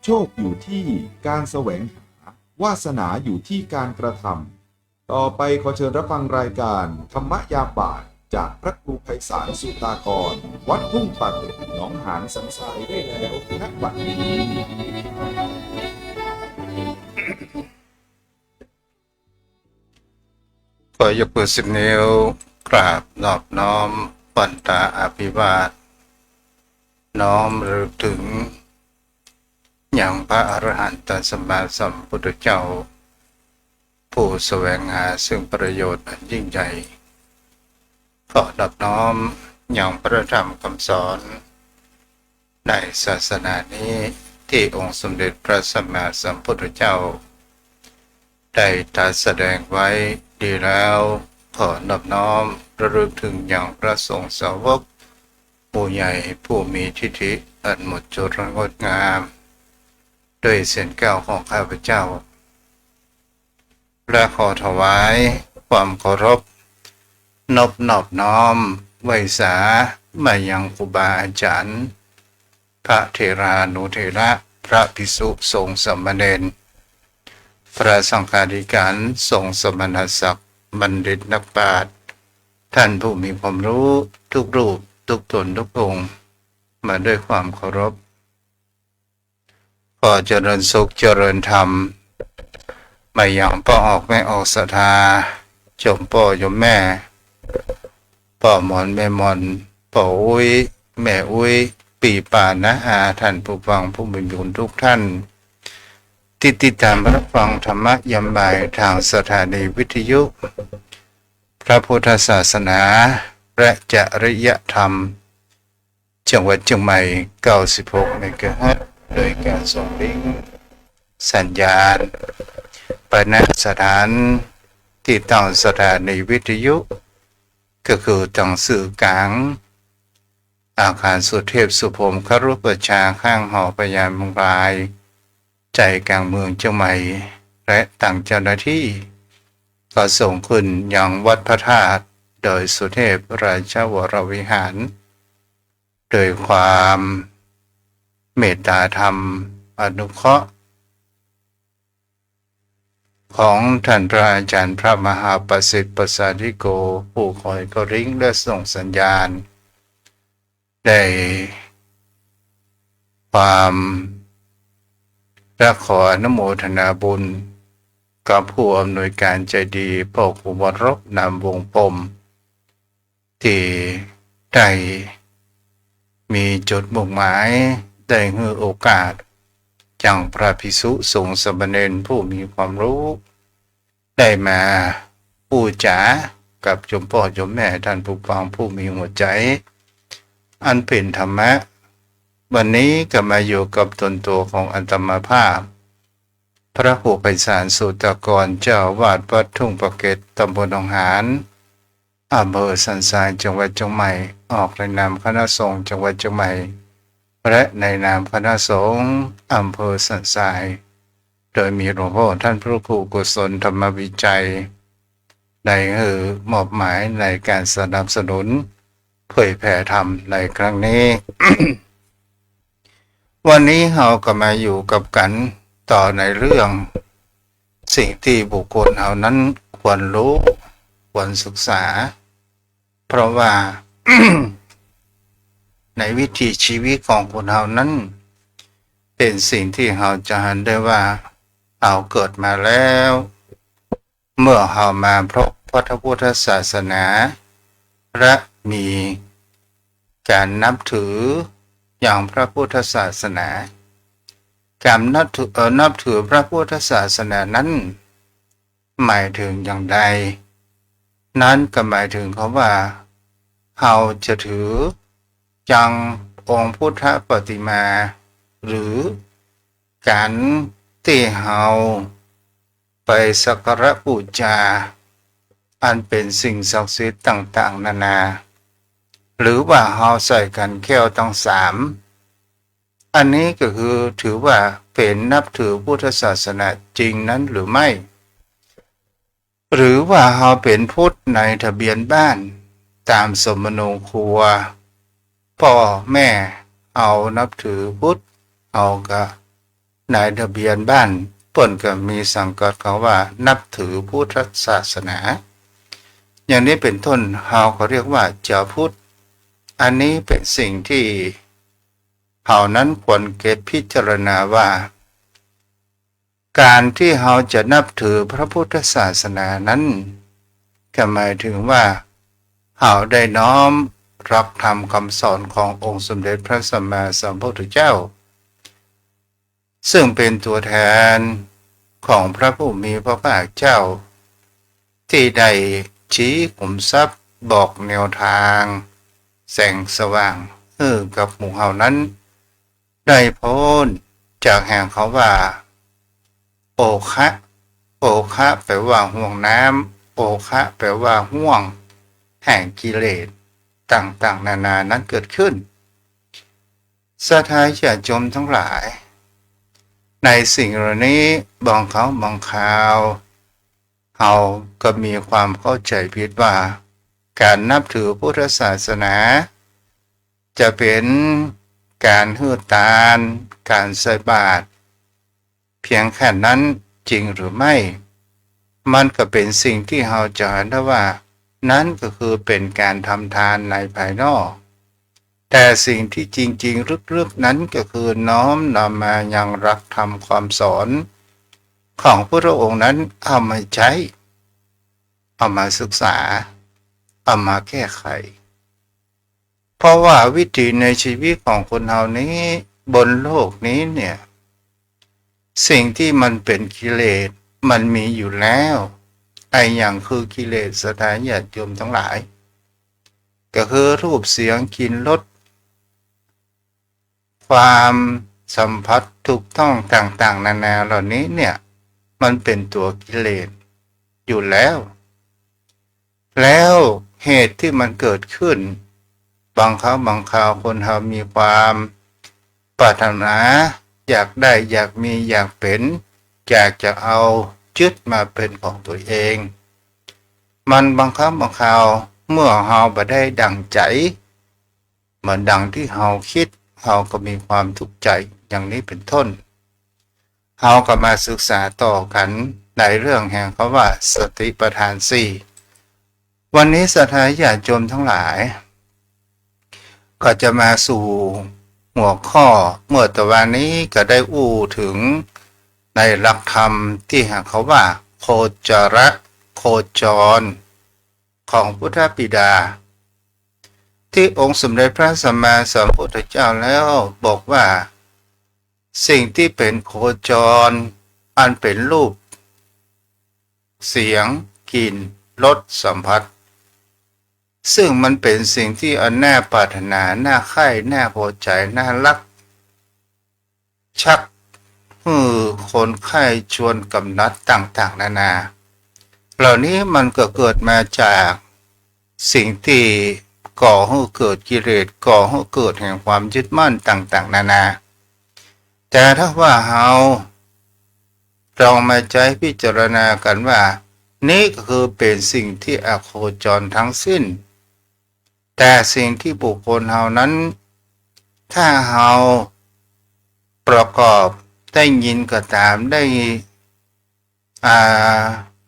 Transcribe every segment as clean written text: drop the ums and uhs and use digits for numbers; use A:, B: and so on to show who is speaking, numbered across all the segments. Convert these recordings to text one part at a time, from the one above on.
A: โชคอยู่ที่การแสวงหาวาสนาอยู่ที่การกระทำต่อไปขอเชิญรับฟังรายการธรรมยามบ่ายจากพระครูไพศาลสุตากรวัดทุ่งปากเกร็ดหนองหานสันทรายได้แล้วณบัดนี้
B: ขอยกมือ10 นิ้วกราบนอบน้อมปันตาอภิวาทน้อมระลึกถึงอย่างพระอรหันตสัมมาสัมพุทธเจ้าผู้แสวงหาซึ่งประโยชน์อันยิ่งใหญ่ขอนอบน้อมอย่างพระธรรมคำสอนในศาสนานี้ที่องค์สมเด็จพระสัมมาสัมพุทธเจ้าได้ตรัสแสดงไว้ดีแล้วขอนอบน้อมระลึกถึงอย่างพระสงฆ์สาวกผู้ใหญ่ผู้มีทิฏฐิอันหมดจดและงดงามด้วยเสียงแก้วของข้าพเจ้าและขอถวายความเคารพนอบน้อมไว้สามายังครูบาอาจารย์พระเถรานุเถระพระภิกษุสงฆ์สามเณรพระสังฆาธิการสงฆ์สมณศักดิ์บัณฑิตนักปราชญ์ท่านผู้มีความรู้ทุกรูปทุกตนทุกองค์มาด้วยความเคารพขอเจริญสุขเจริญธรรมมาอย่างพ่อออกแม่ออกศรัทธาชมพ่อยมแม่พ่อหมอนแม่หมอนพ่ออุ้ยแม่อุ้ยปีป่านะอาท่านผู้ฟังผู้มีบุญทุกท่านที่ติดตามรับฟังธรรมะยามบ่ายทางสถานีวิทยุพระพุทธศาสนาและจริยธรรมจังหวัดเชียงใหม่96 เมกะฮัตซ์โดยการส่งลิงก์สัญญาณไปณสถานที่ตั้งสถานีวิทยุก็คือตั้งสื่อกลาง อาคารสุเทพสุพรหมครุประชาข้างหอพญามังรายใจกลางเมืองเชียงใหม่และต่างเจ้าหน้าที่ก็ส่งขึ้นยังวัดพระธาตุโดยสุเทพราชวรวิหารโดยความเมตตาธรรมอนุเคราะห์ของท่านพระอาจารย์พระมหาประสิทธิ์ประสาธิโกผู้คอยกริ่งและส่งสัญญาณได้ความและขออนุโมทนาบุญกับผู้อำนวยการใจดีพ่อครูวรบนามวงปมที่ได้มีจุดมุ่งหมายได้ให้โอกาสจังพระภิกษุสงฆ์สามเณรผู้มีความรู้ได้มาพูดจากับโยมพ่อโยมแม่ท่านผู้ฟังผู้มีหัวใจอันเป็นธรรมะวันนี้ก็มาอยู่กับตนตัวของอัตมาภาพพระครูไพศาลสุตกรเจ้าวาดวัดทุ่งประเกตตำบลหนองหานอำเภอสันทรายจังหวัดเชียงใหม่ออกในนามคณะสงฆ์จังหวัดเชียงใหม่และในนามคณะสงฆ์อำเภอสันทรายโดยมีหลวงพ่อท่านพระครูกุศลธรรมวิจัยได้มอบหมายในการสนับสนุนเผยแผ่ธรรมในครั้งนี้ วันนี้เราก็มาอยู่กับกันต่อในเรื่องสิ่งที่บุคคลเรานั้นควรรู้ควรศึกษาเพราะว่า ในวิถีชีวิตของคนเรานั้นเป็นสิ่งที่เราจะเห็นได้ว่าเราเกิดมาแล้วเมื่อเรามาพบพระพุทธศาสนาและมีการนับถืออย่างพระพุทธศาสนาการนับถือพระพุทธศาสนานั้นหมายถึงอย่างใดนั้นก็หมายถึงเขาว่าเราจะถือจังองค์พุทธปฏิมาหรือการที่เราไปสักการะบูชาอันเป็นสิ่งศักดิ์สิทธิ์ต่างๆนานาหรือว่าเราใส่กันแก้วทั้งสามอันนี้ก็คือถือว่าเป็นนับถือพุทธศาสนาจริงนั้นหรือไม่หรือว่าเราเป็นพุทธในทะเบียนบ้านตามสมโนครัวพ่อแม่เอานับถือพุทธเอาก็ในทะเบียนบ้านเปิ้นก็มีสังกัดเขาว่านับถือพุทธศาสนาอย่างนี้เป็นต้นเราก็เรียกว่าเจ้าพุทธอันนี้เป็นสิ่งที่เรานั้นควรเก็บพิจารณาว่าการที่เราจะนับถือพระพุทธศาสนานั้นก็หมายถึงว่าเราได้น้อมรับธรรมคำสอนขององค์สมเด็จพระสัมมาสัมพุทธเจ้าซึ่งเป็นตัวแทนของพระผู้มีพระภาคเจ้าที่ได้ชี้ขุมทรัพย์บอกแนวทางแสงสว่างกับหมู่เฮานั้นได้พ้นจากแห่งเขาว่าโอคะโอคะแปลว่าห่วงน้ำโอคะแปลว่าห่วงแห่งกิเลสต่างๆนานานั้นเกิดขึ้นสาธาญาติโยมทั้งหลายในสิ่งเหล่านี้บางเขาบางคราวเราก็มีความเข้าใจผิดว่าการนับถือพุทธศาสนาจะเป็นการหื้อตาลการใส่บาตรเพียงแค่นั้นจริงหรือไม่มันก็เป็นสิ่งที่เราจะเห็นได้ว่านั้นก็คือเป็นการทำทานในภายนอกแต่สิ่งที่จริงๆลึกๆนั้นก็คือน้อมนำมายังรักธรรมความสอนของพระองค์นั้นเอามาใช้เอามาศึกษาเอามาแก้ไขเพราะว่าวิถีในชีวิตของคนเรานี้บนโลกนี้เนี่ยสิ่งที่มันเป็นกิเลสมันมีอยู่แล้วไอ้อย่างคือกิเลสสถานญาติโยมทั้งหลายก็คือรูปเสียงกลิ่นรสความสัมผัสถูกต้องต่างๆนานาเหล่านี้เนี่ยมันเป็นตัวกิเลสอยู่แล้วเหตุที่มันเกิดขึ้น บางครั้งบางคราวคนเรามีความปรารถนาอยากได้อยากมีอยากเป็นอยากจะเอายึดมาเป็นของตัวเองมันบางครั้งบางคราวเมื่อเราบ่ได้ดังใจเหมือนดังที่เราคิดเราก็มีความทุกข์ใจอย่างนี้เป็นต้นเราก็มาศึกษาต่อกันในเรื่องแห่งคำว่าสติปัฏฐานสี่วันนี้ศรัทธาญาติโยมทั้งหลายก็จะมาสู่หัวข้อเมื่อตะวันนี้ก็ได้อู้ถึงในหลักธรรมที่หาเขาว่าโคจรโคจรของพุทธบิดาที่องค์สมเด็จพระสัมมาสัมพุทธเจ้าแล้วบอกว่าสิ่งที่เป็นโคจรอันเป็นรูปเสียงกลิ่นรสสัมผัสซึ่งมันเป็นสิ่งที่อันน่าปรารถนาน่าใคร่น่าพอใจน่ารักชักคนไข้ชวนกำนัดต่างๆนานาเหล่านี้มันก็เกิดมาจากสิ่งที่ก่อให้เกิดกิเลสก่อให้เกิดแห่งความยึดมั่นต่างๆนานาแต่ถ้าว่าเราลองมาใจพิจารณากันว่านี่ก็คือเป็นสิ่งที่อโคจรทั้งสิ้นแต่สิ่งที่บุคคลเรานั้นถ้าเราประกอบได้ยินก็ตามได้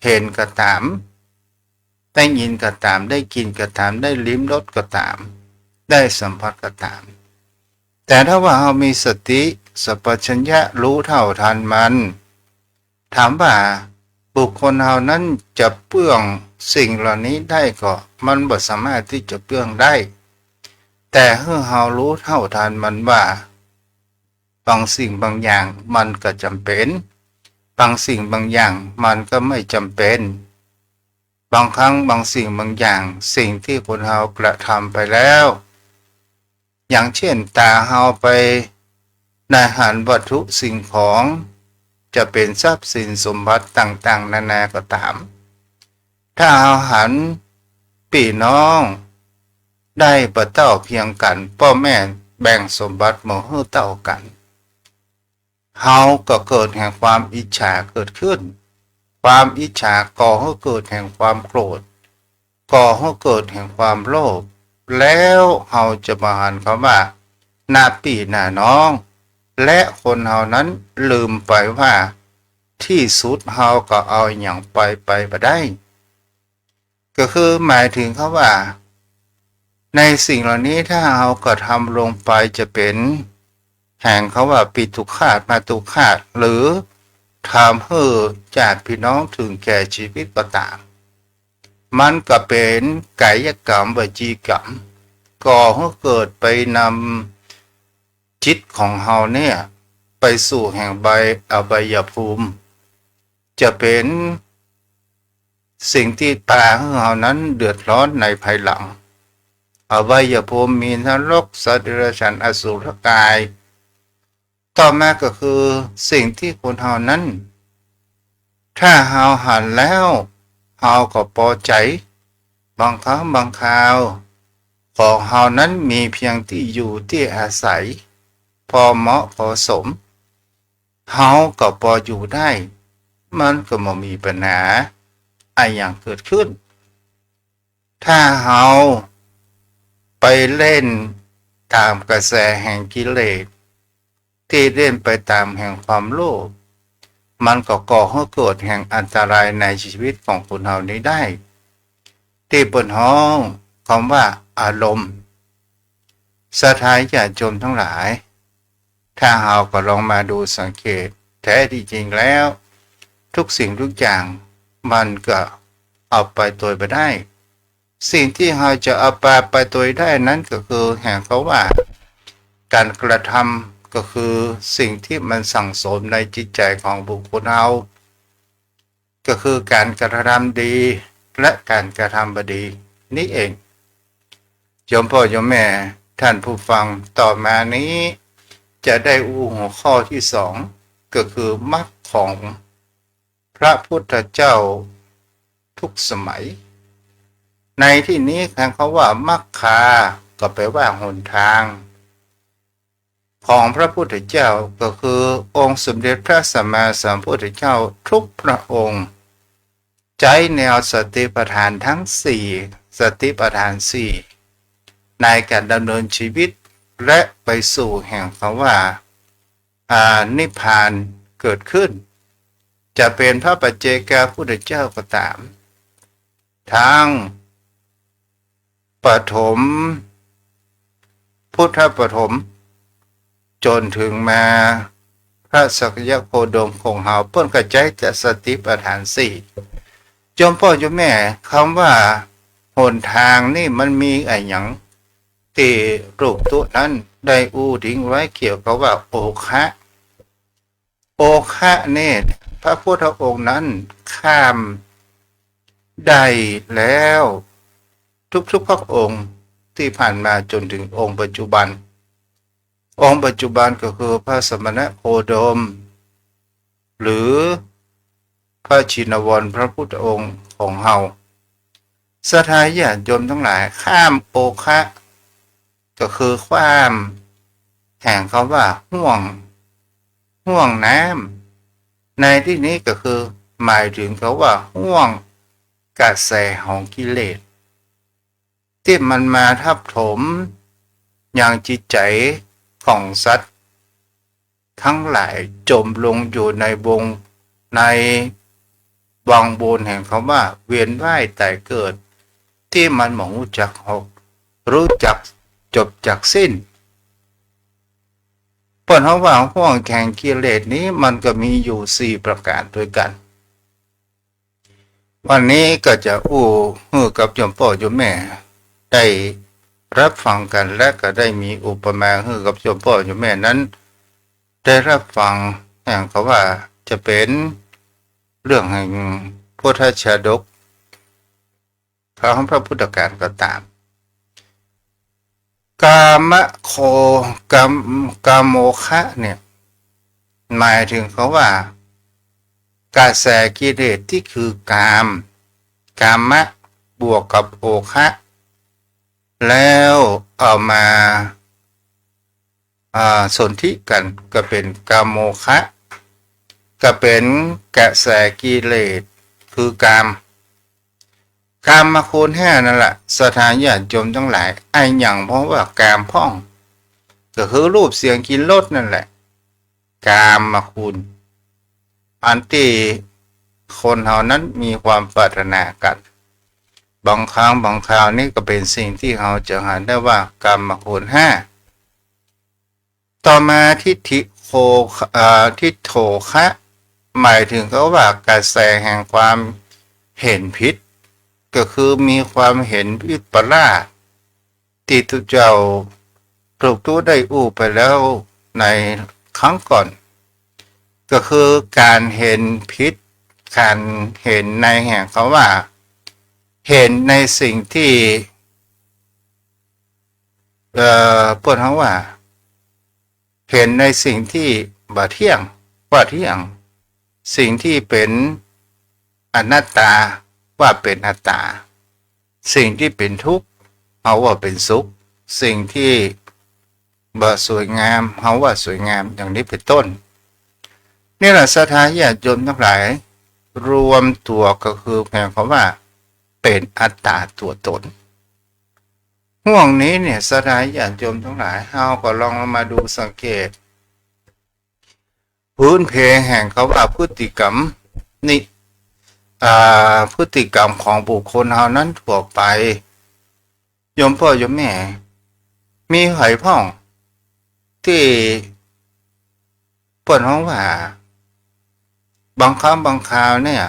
B: เห็นก็ตามได้ยินก็ตามได้กินก็ตามได้ลิ้มรสก็ตามได้สัมผัสก็ตามแต่ถ้าว่าเรามีสติสัพพัญญะรู้เท่าทันมันถามว่าบุคคลเรานั้นจะเปื้องสิ่งเหล่านี้ได้ก็มันบ่สามารถที่จะเปื้องได้แต่เมื่อเรารู้เท่าทันมันว่าบางสิ่งบางอย่างมันก็จำเป็นบางสิ่งบางอย่างมันก็ไม่จำเป็นบางครั้งบางสิ่งบางอย่างสิ่งที่คนเรากระทำไปแล้วอย่างเช่นตาเราไปในหันวัตถุสิ่งของจะเป็นทรัพย์สินสมบัติต่างๆนานาก็ตามถ้าเราหันพี่น้องได้ประเต้าเพียงกันพ่อแม่แบ่งสมบัติมาให้เต้ากันเฮาก็เกิดแห่งความอิจฉาเกิดขึ้นความอิจฉาก่อให้เกิดแห่งความโกรธก่อให้เกิดแห่งความโลภแล้วเฮาจะมาหันคำว่าหน้าพี่หน้าน้องและคนเฮานั้นลืมไปว่าที่สุดเฮาก็เอาอย่างไปบ่ได้ก็คือหมายถึงเขาว่าในสิ่งเหล่านี้ถ้าเฮากระทำลงไปจะเป็นแห่งเขาว่าปิตุฆาตมาตุฆาตหรือทำให้ญาติพี่น้องถึงแก่ชีวิตก็ตามมันก็เป็นกายกรรมวจีกรรมก่อให้เกิดไปนำจิตของเฮาเนี่ยไปสู่แห่งอบายภูมิจะเป็นสิ่งที่ตาของเฮานั้นเดือดร้อนในภายหลังอบายภูมิมีนรกสัตว์เดรัจฉานอสุรกายต่อมาก็คือสิ่งที่คนเฮานั้นถ้าเฮาหันแล้วเฮาก็พอใจบางครั้งบางคราวของเฮานั้นมีเพียงที่อยู่ที่อาศัยพอเหมาะพอสมเฮาก็พออยู่ได้มันก็บ่มีปัญหาอะไรอย่างเกิดขึ้นถ้าเฮาไปเล่นตามกระแสแห่งกิเลสที่เล่นไปตามแห่งความโลภมันก็ก่อให้เกิดแห่งอันตรายในชีวิตของคนเฮานี้ได้ที่เปิ้นฮ้องคำว่าอารมณ์ศรัทธาญาติโยมทั้งหลายถ้าเฮาก็ลองมาดูสังเกตแท้ที่จริงแล้วทุกสิ่งทุกอย่างมันก็เอาไปตัวไปได้สิ่งที่เราจะเอาไปตัวได้นั้นก็คือแห่งเขาว่าการกระทำก็คือสิ่งที่มันสั่งสมในจิตใจของบุคคลเราก็คือการกระทำดีและการกระทำบดีนี่เองโยมพ่อโยมแม่ท่านผู้ฟังต่อมานี้จะได้หัวข้อที่สองก็คือมรรคของพระพุทธเจ้าทุกสมัยในที่นี้เขาว่ามัคคา ก็แปลว่าหนทางของพระพุทธเจ้าก็คือองค์สมเด็จพระสัมมาสัมพุทธเจ้าทุกพระองค์ใช้แนวสติปัฏฐานทั้งสี่สติปัฏฐานสี่ในการดำเนินชีวิตและไปสู่แห่งคำว่านิพพานเกิดขึ้นจะเป็นพระปัจเจกพุทธเจ้าก็ตามทั้งปฐมพุทธปฐมจนถึงมาพระสักยโคดมคงเฮาเปิ้นกระจายแต่สติปัฏฐานสี่จอมพ่อจอมแม่คำว่าหนทางนี่มันมีอะไรอย่างที่รูปตัวนั้นได้ทิ้งไว้เกี่ยวกับว่าโอคะเนี่ยพระพุทธองค์นั้นข้ามได้แล้วทุกพระองค์ที่ผ่านมาจนถึงองค์ปัจจุบันก็คือพระสมณโคดมหรือพระชินวรพระพุทธองค์ของเฮาศรัทธาญาติโยมทั้งหลายข้ามโอคะก็คือความแห่งคำว่าห่วงน้ำในที่นี้ก็คือหมายถึงเขาว่าห่วงกระแสของกิเลสที่มันมาทับถมอย่างจิตใจของสัตว์ทั้งหลายจมลงอยู่ในวังบนแห่งคำว่าเวียนว่ายตายเกิดที่มันหมองรู้จักจบจากสิ้นผลของห่วงแห่งกิเลสนี้มันก็มีอยู่4ประการด้วยกันวันนี้ก็จะกับโยมพ่อโยมแม่ได้รับฟังกันและก็ได้มีอุปมากับโยมพ่อโยมแม่นั้นได้รับฟังอย่างเขาว่าจะเป็นเรื่องแห่งพุทธชาดกของพระพุทธการก็ตามกามโคกามโมคะเนี่ยหมายถึงเขาว่ากระแสกิเลสที่คือกามะบวกกับโอคะแล้วเอามาสนธิกันก็เป็นกามโมคะก็เป็นกระแสกิเลสคือกามมาคูณ5นั่นแหละสถานญาติโยมทั้งหลายไอ้อย่างเพราะว่ากามพ่องก็คือรูปเสียงกลิ่นรสนั่นแหละกามมาคูณอันที่คนเฮานั้นมีความปรารถนากันบางครั้งบางคราวนี่ก็เป็นสิ่งที่เราจะหาได้ว่ากามมาคูณ5ต่อมาทิฏโถคะหมายถึงเขาว่ากระแสแห่งความเห็นผิดก็คือมีความเห็นวิปลาสที่ทุกเจ้าถูกตู้ได้ไปแล้วในครั้งก่อนก็คือการเห็นผิดการเห็นในแห่งเขาว่าเห็นในสิ่งที่พูดเขาว่าเห็นในสิ่งที่ว่าเที่ยงสิ่งที่เป็นอนัตตาว่าเป็นอัตตาสิ่งที่เป็นทุกข์เอาว่าเป็นสุขสิ่งที่บ่สวยงามเอาว่าสวยงามอย่างนี้เป็นต้นนี่แหละศรัทธาญาติโยมทั้งหลายรวมตัวก็คือแปลว่าเป็นอัตตาตัวตนห่วงนี้เนี่ยศรัทธาญาติโยมทั้งหลายเราก็ลองมาดูสังเกตพื้นเพแห่งเขาว่าพฤติกรรมนี่พฤติกรรมของบุคคลเฮานั้นทั่วไปโยมพ่อโยมแม่มีไผพ่องที่เปิ้นฮ้องว่าบางครั้งบางคราวเนี่ย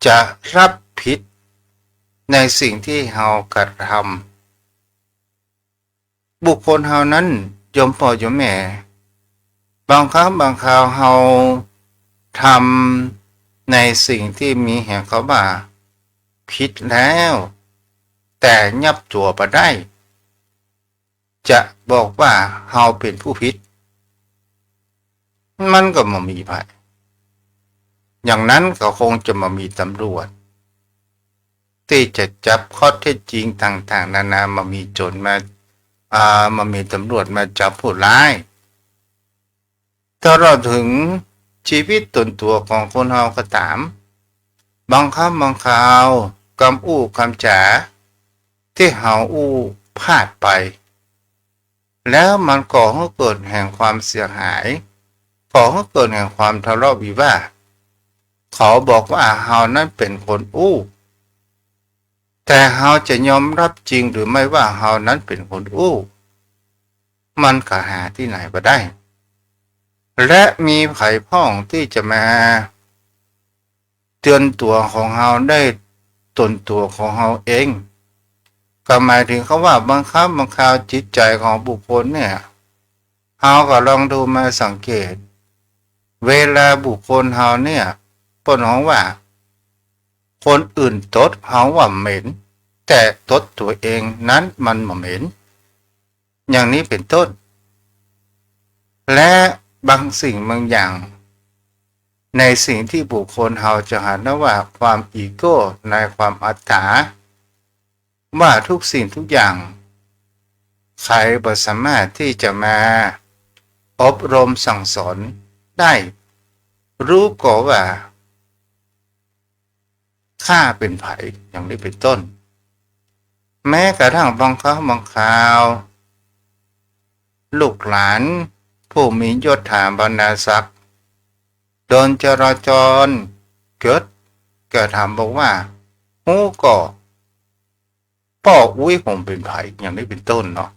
B: จะรับผิดในสิ่งที่เฮากระทำบุคคลเฮานั้นโยมพ่อโยมแม่บางครั้งบางคราวเฮาทำในสิ่งที่มีแห่งเขาว่าผิดแล้วแต่ยับตัวบ่ได้จะบอกว่าเฮาเป็นผู้ผิดมันก็บ่มีไผอย่างนั้นก็คงจะมามีตำรวจ ที่จะจับข้อเท็จจริงต่างๆนานามามีโจรมามีตำรวจมาจับผู้ร้ายถ้าเราถึงชีวิตตนตัวของคนเฮาก็ตามบางคำบางคราวคำอู้คำจ๋าที่เฮาอู้พลาดไปแล้วมันก่อให้เกิดแห่งความเสียหายก่อให้เกิดแห่งความทะเลาะวิวาทเขาบอกว่าเฮานั้นเป็นคนอู้แต่เฮาจะยอมรับจริงหรือไม่ว่าเฮานั้นเป็นคนอู้มันก็หาที่ไหนบ่ได้และมีไผพ้องที่จะมาเตือนตัวของเฮาได้ตนตัวของเฮาเองก็หมายถึงเขาว่าบางครั้งบางคราวจิตใจของบุคคลเนี่ยเฮาก็ลองดูมาสังเกตเวลาบุคคลเฮาเนี่ยเปิ้นฮ้องว่าคนอื่นตดเฮาว่าเหม็นแต่ตดตัวเองนั้นมันบ่เหม็นอย่างนี้เป็นต้นและบางสิ่งบางอย่างในสิ่งที่บุคคลเฮาจะหันว่าความอีโก้ในความอัตตาว่าทุกสิ่งทุกอย่างใครบ่สามารถที่จะมาอบรมสั่งสอนได้รู้ก็ว่าข้าเป็นไผอย่างนี้เป็นต้นแม้กระทั่งบางครั้งบางคราวลูกหลานผู้มียศถาบรรดาศักดิ์โดนจราจรเกิดถามบอกว่าฮู้ก็พ่ออุ้ยผมเป็นไผอย่างนี้เป็นต้นเนาะ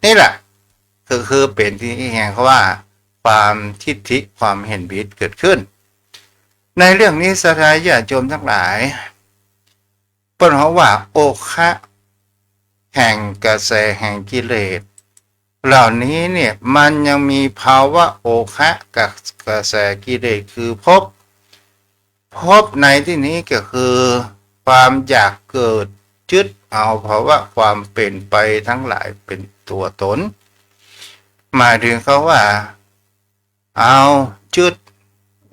B: นี่แหละคือเป็นที่แห่งเขาว่าความทิฏฐิความเห็นผิดเกิดขึ้นในเรื่องนี้สถาญาติโยมทั้งหลายเปิ้นเขาว่าโอคะแห่งกระแสแห่งกิเลสเหล่านี้เนี่ยมันยังมีภาวะโอคะกับกระแสกิเลสคือพบในที่นี้ก็คือความอยากเกิดยึดเอาภาวะความเป็นไปทั้งหลายเป็นตัวตนหมายถึงเขาว่าเอายึด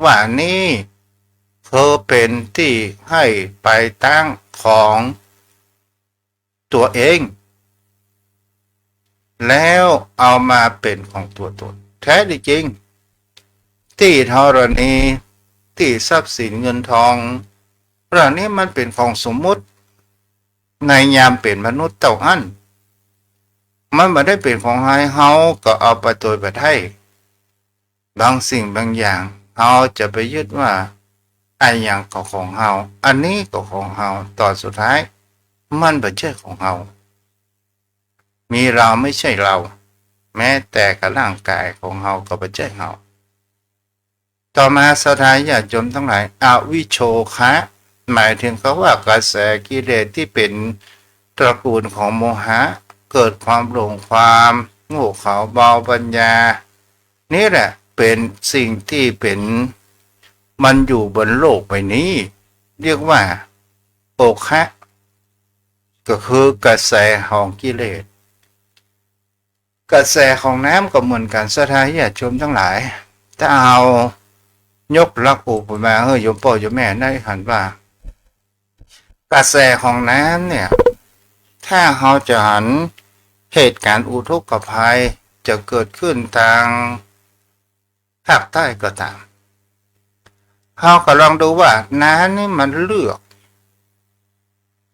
B: ว่านี่เธอเป็นที่ให้ไปตั้งของตัวเองแล้วเอามาเป็นของตัวตนแท้จริงที่ธรณีที่ทรัพย์สินเงินทองเหล่านี้มันเป็นของสมมุติในยามเป็นมนุษย์เต่าอั้นมันไม่ได้เป็นของให้เฮาก็เอาไปโดยประเทศบางสิ่งบางอย่างเฮาจะไปยึดว่าไอ้อย่างก็ของเฮาอันนี้ก็ของเฮาตอนสุดท้ายมันไม่ใช่ของเฮามีเราไม่ใช่เราแม้แต่กับร่างกายของเฮาก็ไม่ใช่เฮาต่อมาสถาญาติโยมทั้งหลายอวิโชคะหมายถึงเขาว่ากระแสกิเลสที่เป็นตระกูลของโมหะเกิดความหลงความโง่เขลาเบาปัญญานี่แหละเป็นสิ่งที่เป็นมันอยู่บนโลกใบนี้เรียกว่าโอคะก็คือกระแสของกิเลสกระแสของน้ำก็เหมือนกันสถาญาติโยมทั้งหลายถ้าเอายกลักอุปมาโยมพ่อโยมแม่ได้หันว่ากระแสของน้ำเนี่ยถ้าเราจะหันเหตุการณ์อุทกภัยจะเกิดขึ้นทางภาคใต้ก็ตามเราก็ลองดูว่าน้ำนี่มันเลือก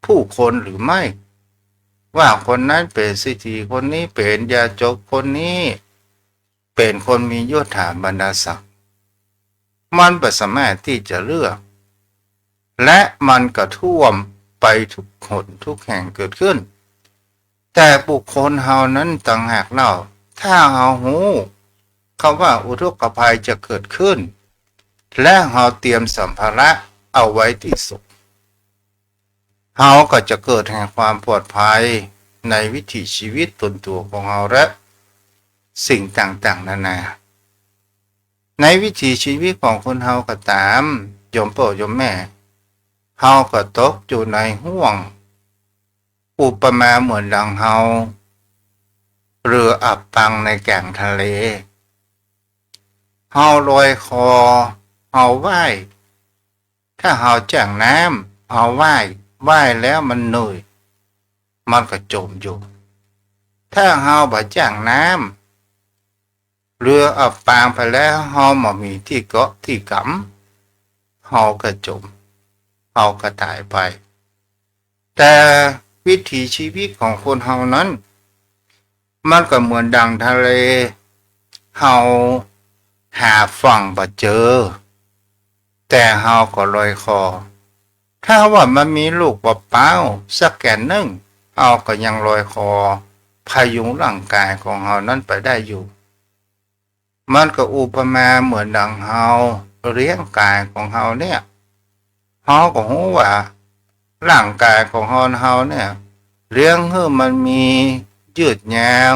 B: ผู้คนหรือไม่ว่าคนนั้นเป็นเศรษฐีคนนี้เป็นยาจกคนนี้เป็นคนมียศถาบรรดาศักดิ์มันไม่สามารถที่จะเลือกและมันก็ท่วมไปทุกหนทุกแห่งเกิดขึ้นแต่บุคคลเฮานั้นต่างหากเล่าถ้าเฮาหูคำว่าอุทกภัยจะเกิดขึ้นและเฮาเตรียมสัมภาระเอาไว้ที่สุดเฮาก็จะเกิดแห่งความปลอดภัยในวิถีชีวิตตนตัวของเฮาและสิ่งต่างๆนานาในวิถีชีวิตของคนเฮาก็ตามโยมพ่อโยมแม่เฮาก็ตกอยู่ในห่วงอุปมาเหมือนดังเฮาเรืออับปังในแก่งทะเลเฮาลอยคอเฮาว่ายถ้าเฮาแจ้งน้ เอาว่ายแล้วมันเหนื่อยมันก็จมอยู่ถ้าเฮาบ่จ้างน้ำเรืออับปางไปแล้วเฮาบ่มีที่เกาะที่กำเฮาก็จมเฮาก็ตายไปแต่วิถีชีวิตของคนเฮานั้นมันก็เหมือนดังทะเลเฮาหาฝั่งบ่เจอแต่เฮาก็ลอยคอถ้าว่ามันมีลูกเปล่าๆสักแก่นหนึ่งเฮาก็ยังลอยคอพยุงร่างกายของเฮานั้นไปได้อยู่มันก็อุปมาเหมือนดังเฮาเลี้ยงกายของเฮาเนี่ยเฮาก็รู้ว่าร่างกายของเฮาเนี่ยเลี้ยงให้มันมียืดยาว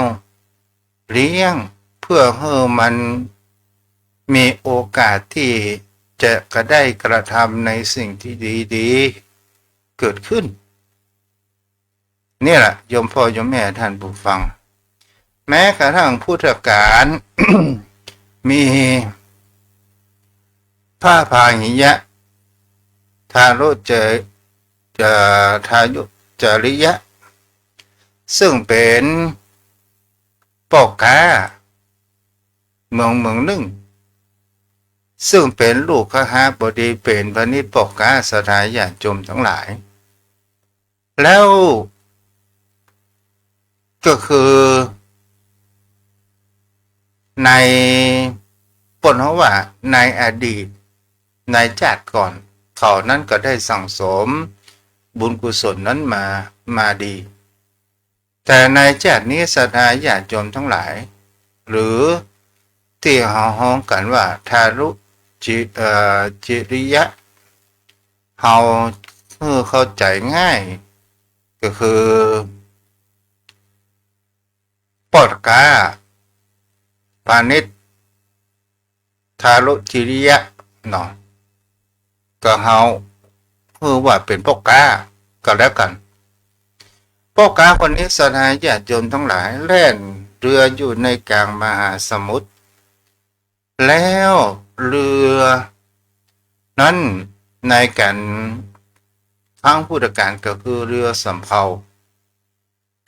B: เลี้ยงเพื่อให้มันมีโอกาสที่จะกระได้กระทำในสิ่งที่ดีๆเกิดขึ้นนี่แหละโยมพ่อโยมแม่ท่านผู้ฟังแม้กระทั่งพุทธกาล มีพระพาหิยะทารุจะทายุจริยะซึ่งเป็นพ่อค้าเมืองหนึ่งซึ่งเป็นลูกขหาบดีเป็นพระนิปกาสถาญาติโยมทั้งหลายแล้วก็คือในปนเขาว่าในอดีตในชาติก่อนเขานั้นก็ได้สั่งสมบุญกุศลนั้นมาดีแต่ในชาตินี้สถาญาติโยมทั้งหลายหรือที่เขาฮ้องกันว่าทารุจิริยะเขาเข้าใจง่ายก็คือปอดกาพาณิชย์ทารุจิริยะเนาะก็เขาว่าเป็นพ่อกาก็แล้วกันพ่อกาคนนี้สถาญาติโยมทั้งหลายแล่นเรืออยู่ในกลางมหาสมุทรแล้วเรือนั้นในกันครั้งพุทธกาลก็คือเรือสำเภา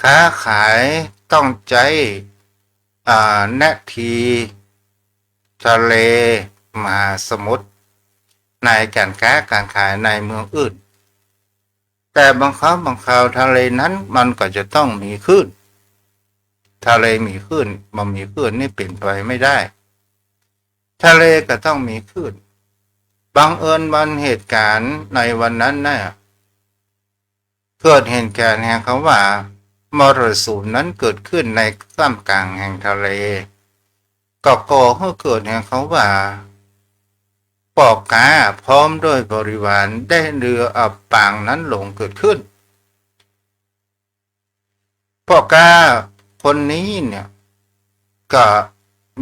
B: ค้าขายต้องใจนาทีทะเลมหาสมุทรในการค้าการขายในเมืองอื่นแต่บางครั้งบางคราวทะเลนั้นมันก็จะต้องมีคลื่นทะเลมีคลื่นบ่มีคลื่นนี่เป็นไปไม่ได้ทะเลก็ต้องมีคลื่นบังเอิญวันเหตุการณ์ในวันนั้นน่ะเกิดเหตุการณ์แห่งคำว่ามรสุมนั้นเกิดขึ้นในท่ามกลางแห่งทะเลก็ก่อให้เกิดแห่งคำว่าปอกกาพร้อมด้วยบริวารได้เรืออับปางนั้นหลงเกิดขึ้นปอกกาคนนี้เนี่ยก็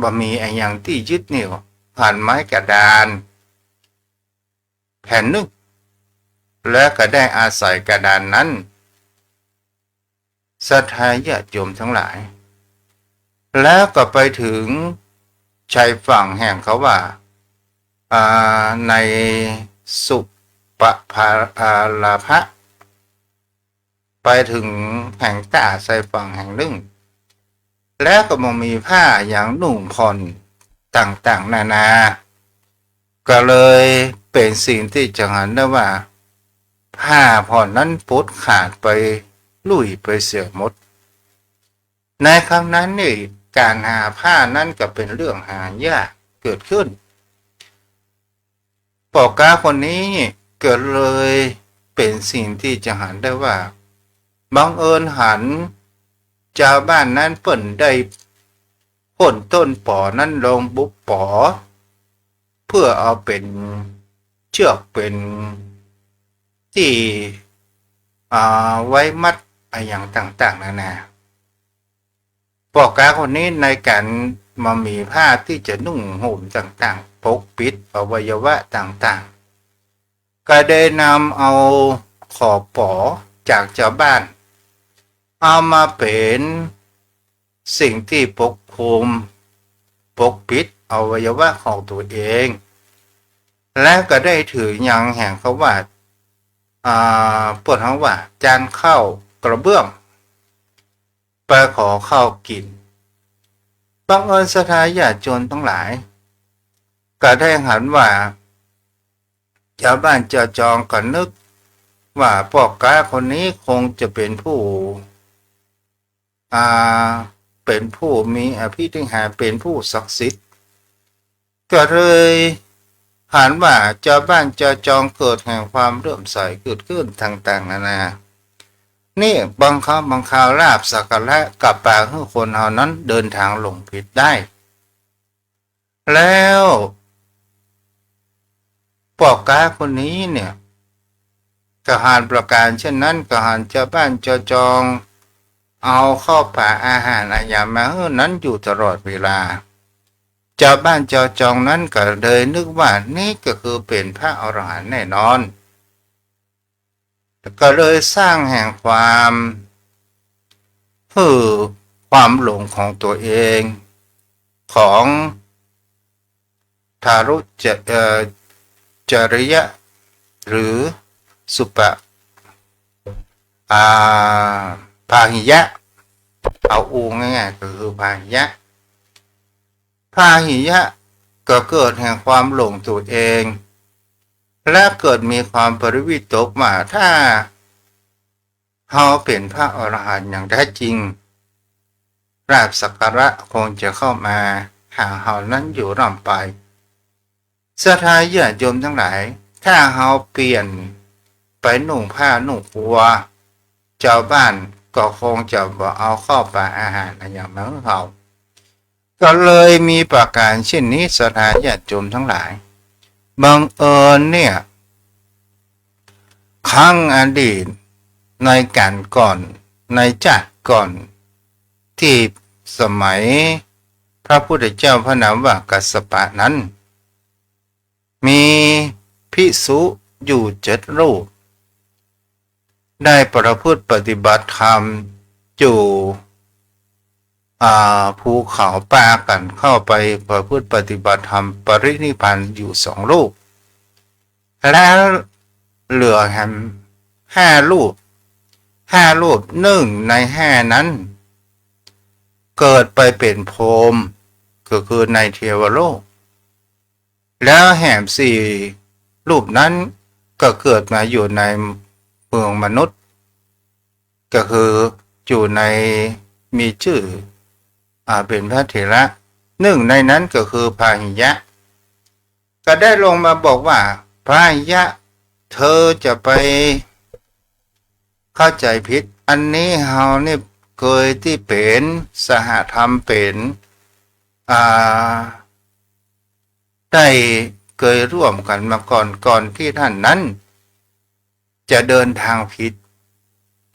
B: บ่มีอะไรอย่างที่ยึดเหนี่ยวผ่านไม้กระดานแผ่นหนึ่งและก็ได้อาศัยกระดานนั้นศรัทธาญาติโยมทั้งหลายแล้วก็ไปถึงชายฝั่งแห่งเขาว่าในสุปภาลาภะไปถึงแห่งตาชายฝั่งแห่งหนึ่งแล้วก็มามีผ้าอย่างนุ่งผ่อนต่างๆนานาก็เลยเป็นสิ่งที่จะเห็นได้ว่าผ้าผ่อนนั้นปุดขาดไปลุยไปเสียหมดในครั้งนั้นนี่การหาผ้านั้นก็เป็นเรื่องหายากเกิดขึ้นปอกาคนนี้เกิดเลยเป็นสิ่งที่จะเห็นได้ว่าบังเอิญหันชาวบ้านนั้นเปิ่นได้พ่นต้นปอนั้นลงบุบปอเพื่อเอาเป็นเชือกเป็นที่ไว้มัดอย่างต่างๆนานาปอกาคนนี้ในการมามีผ้าที่จะนุ่งห่มต่างๆปกปิดอวัยวะต่างๆก็ได้นำเอาขอบปอจากชาวบ้านเอามาเป็นสิ่งที่ปกคลุมปกปิดอวัยวะของตัวเองและก็ได้ถืออย่างแห่งเขาว่า ปวดหัวว่าจานข้าวกระเบื้องไปขอข้าวกินบังเอิญศรัทธาญาติโยมทั้งหลายก็ได้หันว่าชาวบ้านเจ้าจองก็นึกว่าพ่อค้าคนนี้คงจะเป็นผู้อ่าเป็นผู้มีอภิธิหารเป็นผู้ศักดิ์สิทธิ์ก็เลยหันว่าชาวบ้านเจ้าจองเกิดแห่งความเลื่อมใสเกิดขึ้นต่างๆนานานี่บางครั้งบางคราวลาบสักการะกับปากให้คนเหล่านั้นเดินทางหลงผิดได้แล้วพ่อค้าคนนี้เนี่ยกหารประการเช่นนั้นกหารชาวบ้านเจ้าจองเอาเข้าป่าอาหารอาญามาให้นั้นอยู่ตลอดเวลาชาวบ้านเจ้าจองนั้นก็เลยนึกว่านี่ก็คือเป็นพระอรหันต์แน่นอนก็เลยสร้างแห่งความความหลงของตัวเองของทารุจริยะหรือสุปพาหิยะเอาง่ายๆก็คือพาหิยะพาหิยะก็เกิดแห่งความหลงตัวเองและเกิดมีความปริวิตกมาถ้าเราเป็นพระอรหันต์อย่างแท้จริงลาภสักการะคงจะเข้ามาหาเรานั้นอยู่ร่ำไปศรัทธาญาติโยมทั้งหลายถ้าเราเปลี่ยนไปนุ่งผ้านุ่งปัวชาวบ้านก็คงจะบ่เอาเข้าปลาอาหารอย่างนั้นเราก็เลยมีประการเช่นนี้ศรัทธาญาติโยมทั้งหลายบังเอิญเนี่ยครั้งอดีตในการก่อนในจักรก่อนที่สมัยพระพุทธเจ้าพระนามว่ากัสสปะนั้นมีภิกษุอยู่7 รูปได้ประพฤติปฏิบัติธรรมอยู่ภูเขาป่ากันเข้าไปประพฤติปฏิบัติธรรมปรินิพพานอยู่2 รูปแล้วเหลือแห่ง5 รูป1 ใน 5นั้นเกิดไปเป็นพรหมก็คือในเทวโลกแล้วแห่ง4 รูปนั้นก็เกิดมาอยู่ในเมืองมนุษย์ก็คืออยู่ในมีชื่อเป็นพระเถระ1 ในนั้นก็คือพาหิยะก็ได้ลงมาบอกว่าพาหิยะเธอจะไปเข้าใจผิดอันนี้เฮานี่เคยที่เป็นสหธรรมเป็นได้เคยร่วมกันมาก่อนที่ท่านนั้นจะเดินทางผิด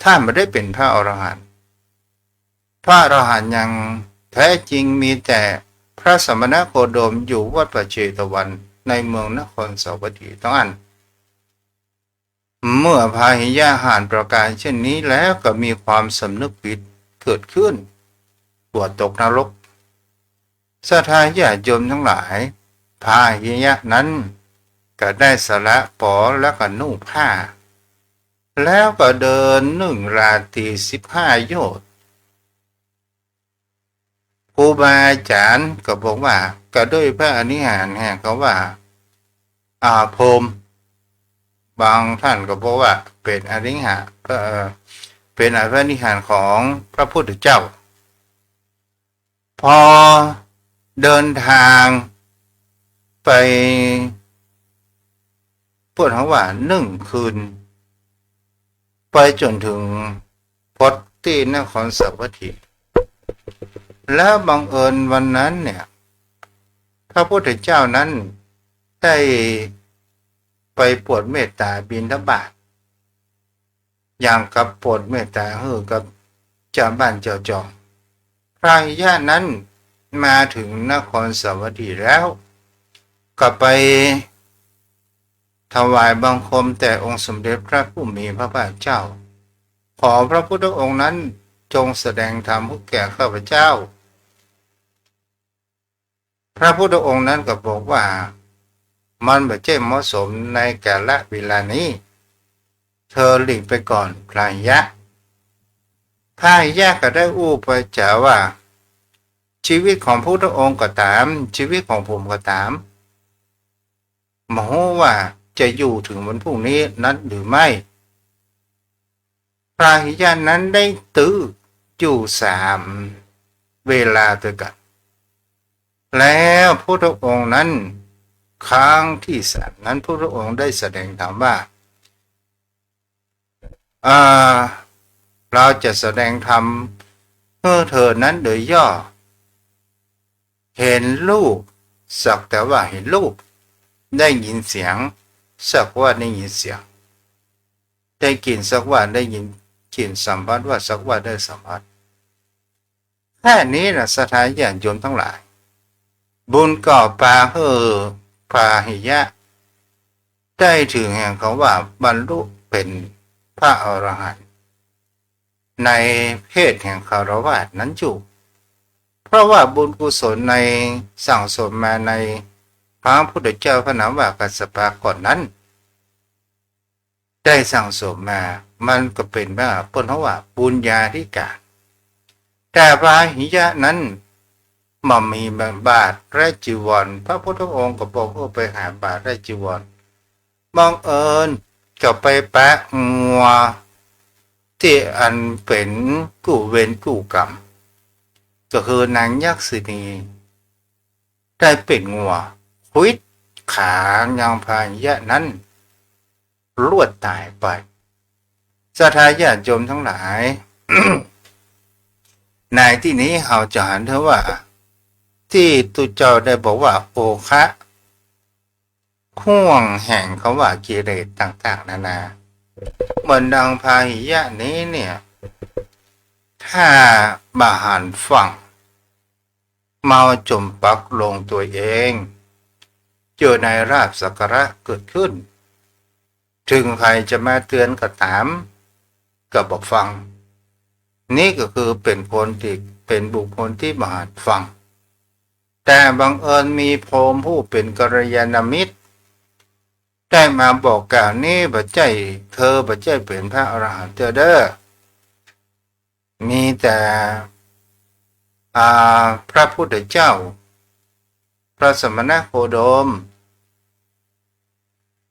B: ท่านไม่ได้เป็นพระอรหันต์พระอรหันต์ยังแท้จริงมีแต่พระสมณโคดมอยู่วัดประเชตวันในเมืองนครสาวัตถีทั้งอันเมื่อพาหิยะหานประการเช่นนี้แล้วก็มีความสำนึกผิดเกิดขึ้นปวดตกนรกศรัทธาญาติโยมทั้งหลายพาหิยะนั้นก็ได้สละปอแล้วก็นุ่งผ้าแล้วก็เดิน1 ราตรี15 โยชน์ครูบาอาจารย์ก็บอกว่าก็ด้วยพระอนิหารแห่งเขาว่าพรหมบางท่านก็บอกว่าเป็นอนิหารเป็นอภินิหารของพระพุทธเจ้าพอเดินทางไปพูดว่า1 คืนไปจนถึงพจน์ที่นครสาวัตถีแล้วบังเอิญวันนั้นเนี่ยพระพุทธเจ้านั้นได้ไปโปรดเมตตาบิณฑบาตอย่างกับโปรดเมตตากับเจ้าบ้านเจ้าจองพระหิยะนั้นมาถึงนครสาวัตถีแล้วก็ไปถวายบังคมแต่องค์สมเด็จพระผู้มีพระภาคเจ้าขอพระพุทธองค์นั้นจงแสดงธรรมให้แก่ข้าพเจ้าพระพุทธองค์นั้นก็บอกว่ามันไม่ใช่เหมาะสมในกาลเวลานี้ เธอหลีกไปก่อนพรายะพรายะก็ได้อู้ไปจ๋าว่าชีวิตของพระองค์ก็ตามชีวิตของผมก็ตามหมอว่าจะอยู่ถึงวันพรุ่งนี้นั้นหรือไม่พระหิยะนั้นได้ตื้ออยู่3เวลาด้วยกันแล้วพระองค์นั้นครั้งที่3นั้นพระองค์ได้แสดงธรรมว่าเราจะแสดงธรรมเพื่อเธอนั้นโดยย่อเห็นรูปสักแต่ว่าเห็นรูปได้ยินเสียงสักว่าได้ยินเสียงได้กลิ่นสักว่าได้ยินกลิ่นสัมผัสว่าสักว่าได้สัมผัสแค่นี้นะสถานญาณโยมทั้งหลายบุญก่อปาพาหิยะได้ถึงแห่งเขาว่าบรรลุเป็นพระอรหันต์ในเพศแห่งคารวะนั้นอยู่เพราะว่าบุญกุศลในสั่งสมมาในพระพุทธเจ้าพระนามว่ากัสสปะก่อนนั้นได้สั่งสมมามันก็เป็นว่าเปิ้นว่าบุญญาธิการแต่พระหิยะนั้นมันมีบาทและจีวรพระพุทธองค์ก็บอกว่าไปหาบาทและจีวรบังเอิญก็ไปแปะงัวที่อันเป็นกู่เวรกู่กรรมก็คือนางยักษินีได้เป็นงัวควิดขายังพาหิยะนั้นลวดตายไปสถาญาติโยมทั้งหลาย ในที่นี้เราจะหันเถอะว่าที่ตุเจ้าได้บอกว่าโอคะห่วงแห่งเขาว่ากิเลสต่างๆนานาเหมือนดังพาหิยะนี้เนี่ยถ้าบาหันฟังเมาจมปักลงตัวเองเจอในราบสักการะเกิดขึ้นถึงใครจะมาเตือนก็ตามก็บอกฟังนี่ก็คือเป็นคนที่เป็นบุคคลที่บาหันฟังแต่บังเอิญมีพรหมผู้เป็นกัลยาณมิตรได้มาบอกกล่าวนี้บัจใจเธอบัจใจเป็นพระอรหันต์เด้อมีแต่พระพุทธเจ้าพระสมณโคดม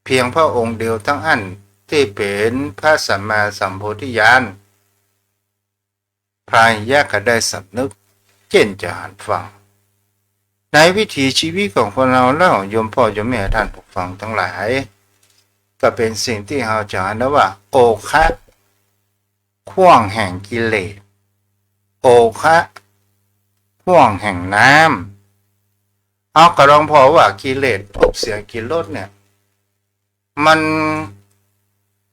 B: เพียงพระองค์เดียวทั้งอันที่เป็นพระสัมมาสัมโพธิญาณพรายยะก็ได้สำนึกเจนจะหันฟังในวิถีชีวิตของคนเราเล่าโยมพ่อโยมแม่ท่านผู้ฟังทั้งหลายก็เป็นสิ่งที่เราจะเห็นได้ว่าโอคะข่วงแห่งกิเลสโอคะข่วงแห่งน้ำเอากระลองพอว่ากิเลสพวกเสียกิเลสเนี่ยมัน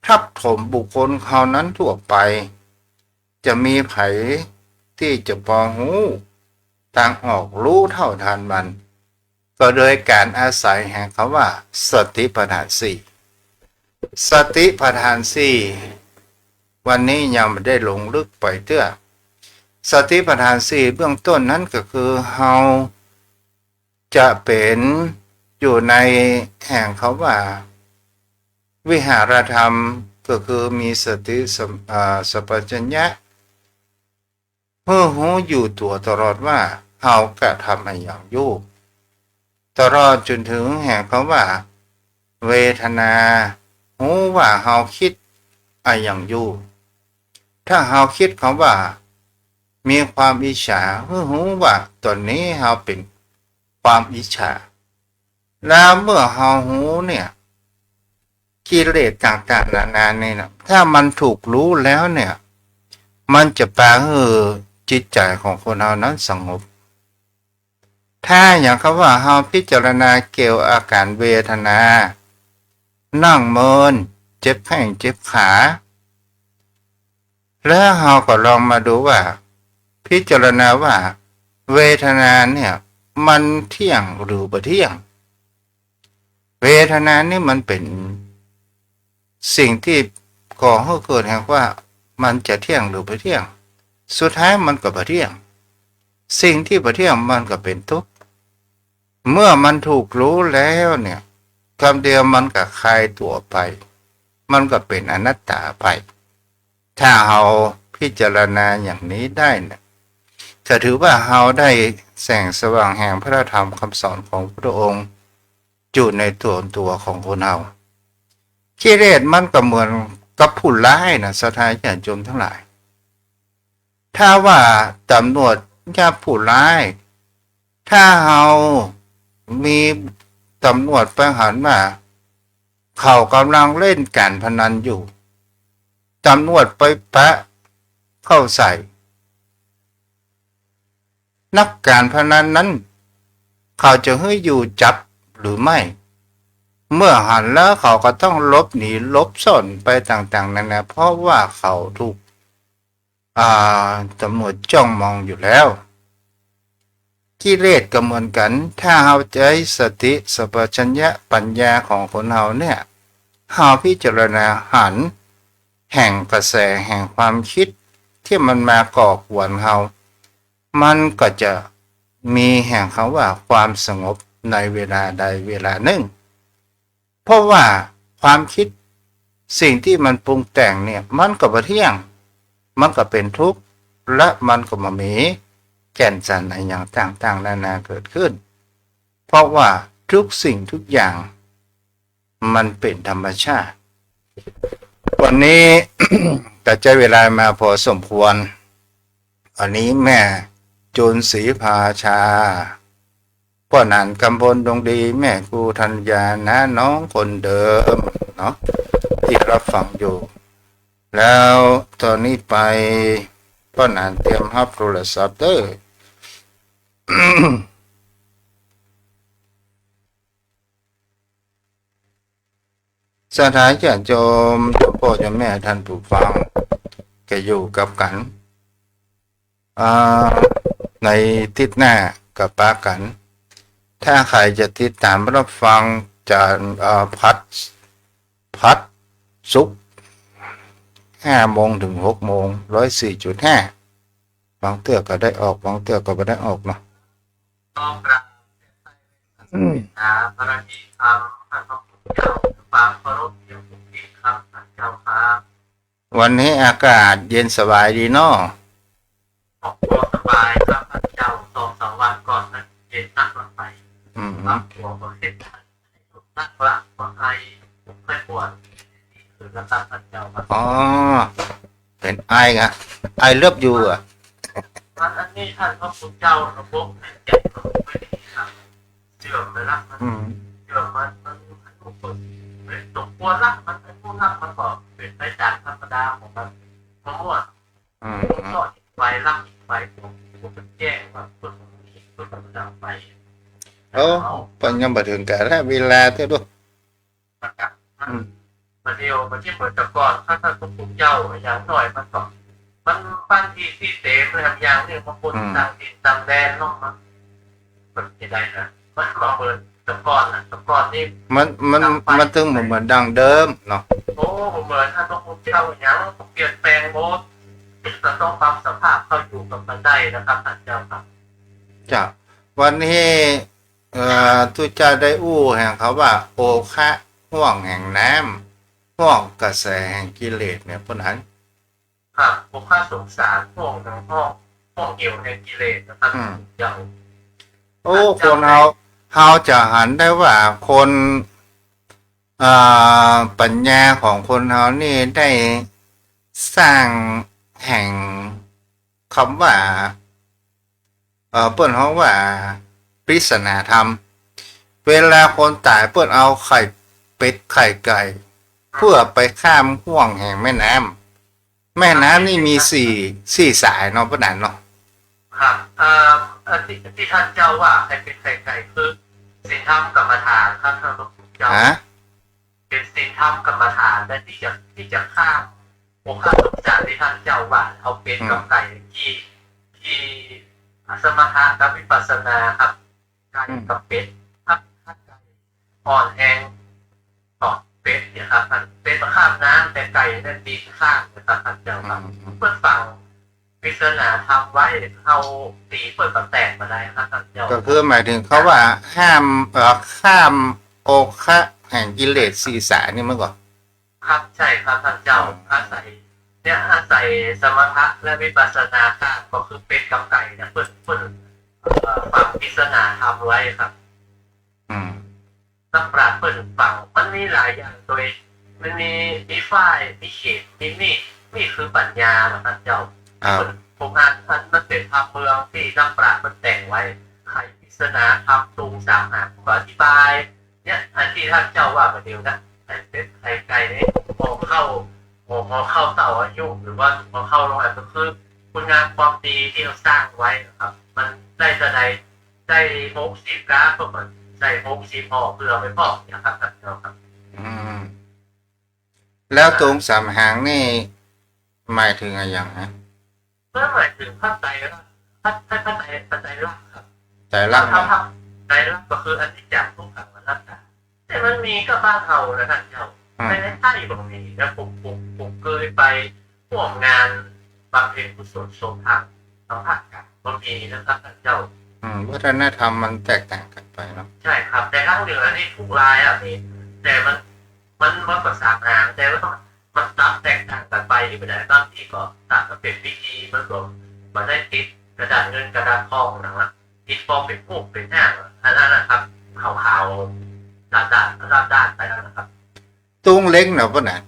B: ทับถมบุคคลเขานั้นทั่วไปจะมีไผที่จะพอหูทางออกรู้เท่าทันมันก็โดยการอาศัยแห่งคำว่าสติปัฏฐานสี่สติปัฏฐานสี่วันนี้ยังไม่ได้ลงลึกไปเตื้อสติปัฏฐานสี่เบื้องต้นนั้นก็คือเฮาจะเป็นอยู่ในแห่งคำว่าวิหารธรรมก็คือมีสติสัพพัญญะเพื่อหูอยู่ตัวตลอดว่าเฮากระทำอะไรอย่างอยู่ตลอดจนถึงแห่งคำว่าเวทนาหูว่าเฮาคิดอะไรอย่างอยู่ถ้าเฮาคิดคำว่ามีความอิจฉาเพื่อหูว่าตอนนี้เฮาเป็นความอิจฉาแล้วเมื่อเฮาหูเนี่ยกิเลสต่างๆนานาเนี่ยนะถ้ามันถูกรู้แล้วเนี่ยมันจะแปลให้จิตใจของคนเรานั้นสงบถ้าอย่างคำว่าเฮาพิจารณาเกี่ยวอาการเวทนานั่งเมินเจ็บแข้งเจ็บขาแล้วเฮาก็ลองมาดูว่าพิจารณาว่าเวทนาเนี่ยมันเที่ยงหรือบ่เที่ยงเวทนานี่มันเป็นสิ่งที่ก่อให้เกิดแห่งว่ามันจะเที่ยงหรือบ่เที่ยงสุดท้ายมันก็บ่เที่ยงสิ่งที่บ่เที่ยงมันก็เป็นทุกข์เมื่อมันถูกรู้แล้วเนี่ยคำเดียวมันก็คลายตัวไป มันก็เป็นอนัตตาไปถ้าเราพิจารณาอย่างนี้ได้เนี่ยก็ถือว่าเราได้แสงสว่างแห่งพระธรรมคำสอนของพระองค์อยู่ในตัวของคนเรากิเลสมันก็เหมือนกับผู้ร้ายนะสถานญาติโยมทั้งหลายถ้าว่าตำรวจจับผู้ร้ายถ้าเรามีตำรวจไปหันมาเขากำลังเล่นการพนันอยู่ตำรวจไปแปะเข้าใส่นักการพนันนั้นเขาจะให้อยู่จับหรือไม่เมื่อหันแล้วเขาก็ต้องลบหนีลบซ่อนไปต่างๆนั่นนะเพราะว่าเขาถูกตำรวจจ้องมองอยู่แล้วกิเลสก็เหมือนกันถ้าเราใช้สติสัมปชัญญะปัญญาของคนเราเนี่ยเราพิจารณาหันแห่งกระแสแห่งความคิดที่มันมาก่อกวนเรามันก็จะมีแห่งคำว่าความสงบในเวลาใดเวลาหนึ่งเพราะว่าความคิดสิ่งที่มันปรุงแต่งเนี่ยมันก็บ่เที่ยงมันก็เป็นทุกข์และมันก็มามีแก่นสารอะไรอย่างต่างๆนานาเกิดขึ้นเพราะว่าทุกสิ่งทุกอย่างมันเป็นธรรมชาติวันนี้ ก็ใช้เวลามาพอสมควรวันนี้แม่จูนศรีภาชาพ่อนันกำพลดวงดีแม่ครูธัญญานะน้องคนเดิมเนาะที่รับฟังอยู่แล้วตอนนี้ไปพ่อนันเตรียมรับโทรศัพท์เด้อ สถานญาติโยมเจ้าพ่อเจ้าแม่ท่านผู้ฟังแกอยู่กับกันในทิศหน้ากับปากันถ้าใครจะติดตามรับฟังจะพัดสุก5 โมงถึง 6 โมง 104.5 บางเตื้อก็ได้ออกบางเตื้อก็ไม่ได้ออกเนาะ
C: ต้องกราบพระนิธรรมพระพุทธเจ้าความเคารพอย่างสูงยิ่งครับพระเจ้าครับ
B: วันนี้อากาศเย็นสบายดีเนาะ
C: ออกตัวสบายครับพระเจ้า2-3 วันก่อนนั้นเย็นนักลงไปรับตัวประเทศไทยนักละคนไทยไม่ปวดนี่คือระดับพระเจ้าครับ
B: อ๋อเป็นไออะไอเลิฟยูอ่ะ
C: อันนี้ท่านพระพุทธเจ้าระบบเนี่ยเจ็บไม่ดีครับเชื่อมไปรักมันเชื่อมมันทุกคนเป็นตกปวดรักมันเป็นผู้รักมันก็เป็นไปจากธรรมดาของมันเพราะว่าก็ไฟรักไฟผมเป็นแจ้งว่าต้นนี้ต้นธรรมดาไฟ
B: โอ้ปัญญาบันถึงกันแล้วเวลาเท่าด้วย
C: มาเดียวมาที่เหมือนแต่ก่อนถ้าท่านพระพุทธเจ้าอย่างหน่อยมันก็มันปั้นที่เสมเลยครับอย่างนี้มาคนต่างดินต่างแดนเนาะมันจะได้นะมันมาเปิดแต่ก่อนนะแต่ก่อนนี่
B: มันถึงเหมือนดังเดิมเนาะ
C: โอ้เหมือนท่านพระพุทธเจ้าอย่างเปลี่ยนแปลงโมดจะต้องปรับสภาพเข้าอยู่กับมันได้นะครับท่านเจ้าครับ
B: จ้ะวันนี้ทุจาได้อู้แห่งเขาว่าโอคะห่วงแห่งน้ำห่วงกระแสแห่งกิเลสเนี่ยพวกนั้น
C: ครับโอคะสงสารห่วงทั้งห่วงเกี่ยวแห่งกิเลสนะครับเจ้า
B: โอ้คนเราจะหันได้ว่าคนปัญญาของคนเรานี่ได้สร้างแห่งคำว่าเปิ้นเขาว่าปริศนาธรรมเวลาคนตายเปิ้นเอาไข่เป็ดไข่ไก่เพื่อไปข้ามห่วงแห่งแม่น้ำนี่มีสี่สายเนาะปะนั้นเนาะ
C: ครับที่ท่านเจ้าว่าไข่เป็ดไข่ไก่คือศีลธรรมกรรมฐานครับท่านพระพุทธเจ้าเป็นศีลธรรมกรรมฐานและที่จะข้ามองค์ข้าสงสารที่ท่านเจ้าว่าเอาเป็ดกับไก่ที่สมถะกับวิปัสสนาครับไก่กับเป็ดถ้าไก่อ่อนแรงต่อเป็ดเนี่ยครับเป็ดมาข้ามน้ำแต่ไก่นั่นดีข้ามนะครับท่านเจ้าครับเพื่อฟังปริศนาทำไว้เขาตีเปิดประแตกมาได้ครับท่านเจ้า
B: ก็คือหมายถึงเขาว่าห้ามข้ามโอคะแห่งกิเลส4 สายนี่เมื่อก่อน
C: ครับใช่ครับท่านเจ้าอาศัยสมถะและวิปัสสนาค่ะก็คือเป็ดกับไก่เนี่ยเพิ่นฝังปริศนาธรรมไว้ครับ
B: อืม
C: นักปราชญ์เปิดฟังมันมีหลายอย่างโดยมันมีฝ่ายมีเขตมีคือปัญญาเหมือนกันเจ้าผมอ่านมันเป็นภาพเมืองที่นักปราชญ์มันแต่งไว้ไขปริศนาธรรมตรงสามหาผมอธิบายเนี่ยอันที่ท่านเจ้าว่ามาเดียวนะไอ้เป็ดไข่ไก่เนี่ยพอเข้าเต่าอายุหรือว่าพอเข้าโรงแรมก็คือคุณงามความดีที่เราสร้างไว้นะครับ มันได้แสดงได้60กราฟก็เหมือนใส่60พอเพื่อไปพอกนะครับท่านเจ้าครับ
B: อืมแล้วตรงสามหางนี่หมายถึงอะไรอย่างฮะ
C: เมื่อหมายถึงพระไตรลักษณ์พระไตรลักษณ์ครับ
B: ใจรัก
C: ครับไตรลักษณ์ก็คืออันที่จับทุกขังมันรักษาแต่มันมีก็บ้านเฮานะท่านเจ้าไม่ได้ใต้บางทีแล้วผมเคยไปร่วมงานบำเพ็ญกุศลสมทางสัมผัสกับบางทีนะครับท่านเจ้า
B: วัฒนธรรมมันแตกต่างกันไปเนาะ
C: ใช่ครับแต่ทั้งเหนือนี่ถูกลายอ่ะมีแต่มันประสานงานแต่ว่ามันตัดแตกต่างกันไปอยู่ไม่ได้บางทีก็ตัดมาเป็นพิธีมันก็มาได้ติดกระดาษเงินกระดาษทองนะครับติดฟองเป็นพวกเป็นหน้าอันนั้นนะครับขาวๆด้านไปแล้วนะครับ
B: ตุ้งเล็กเนาะป่ะน่ะ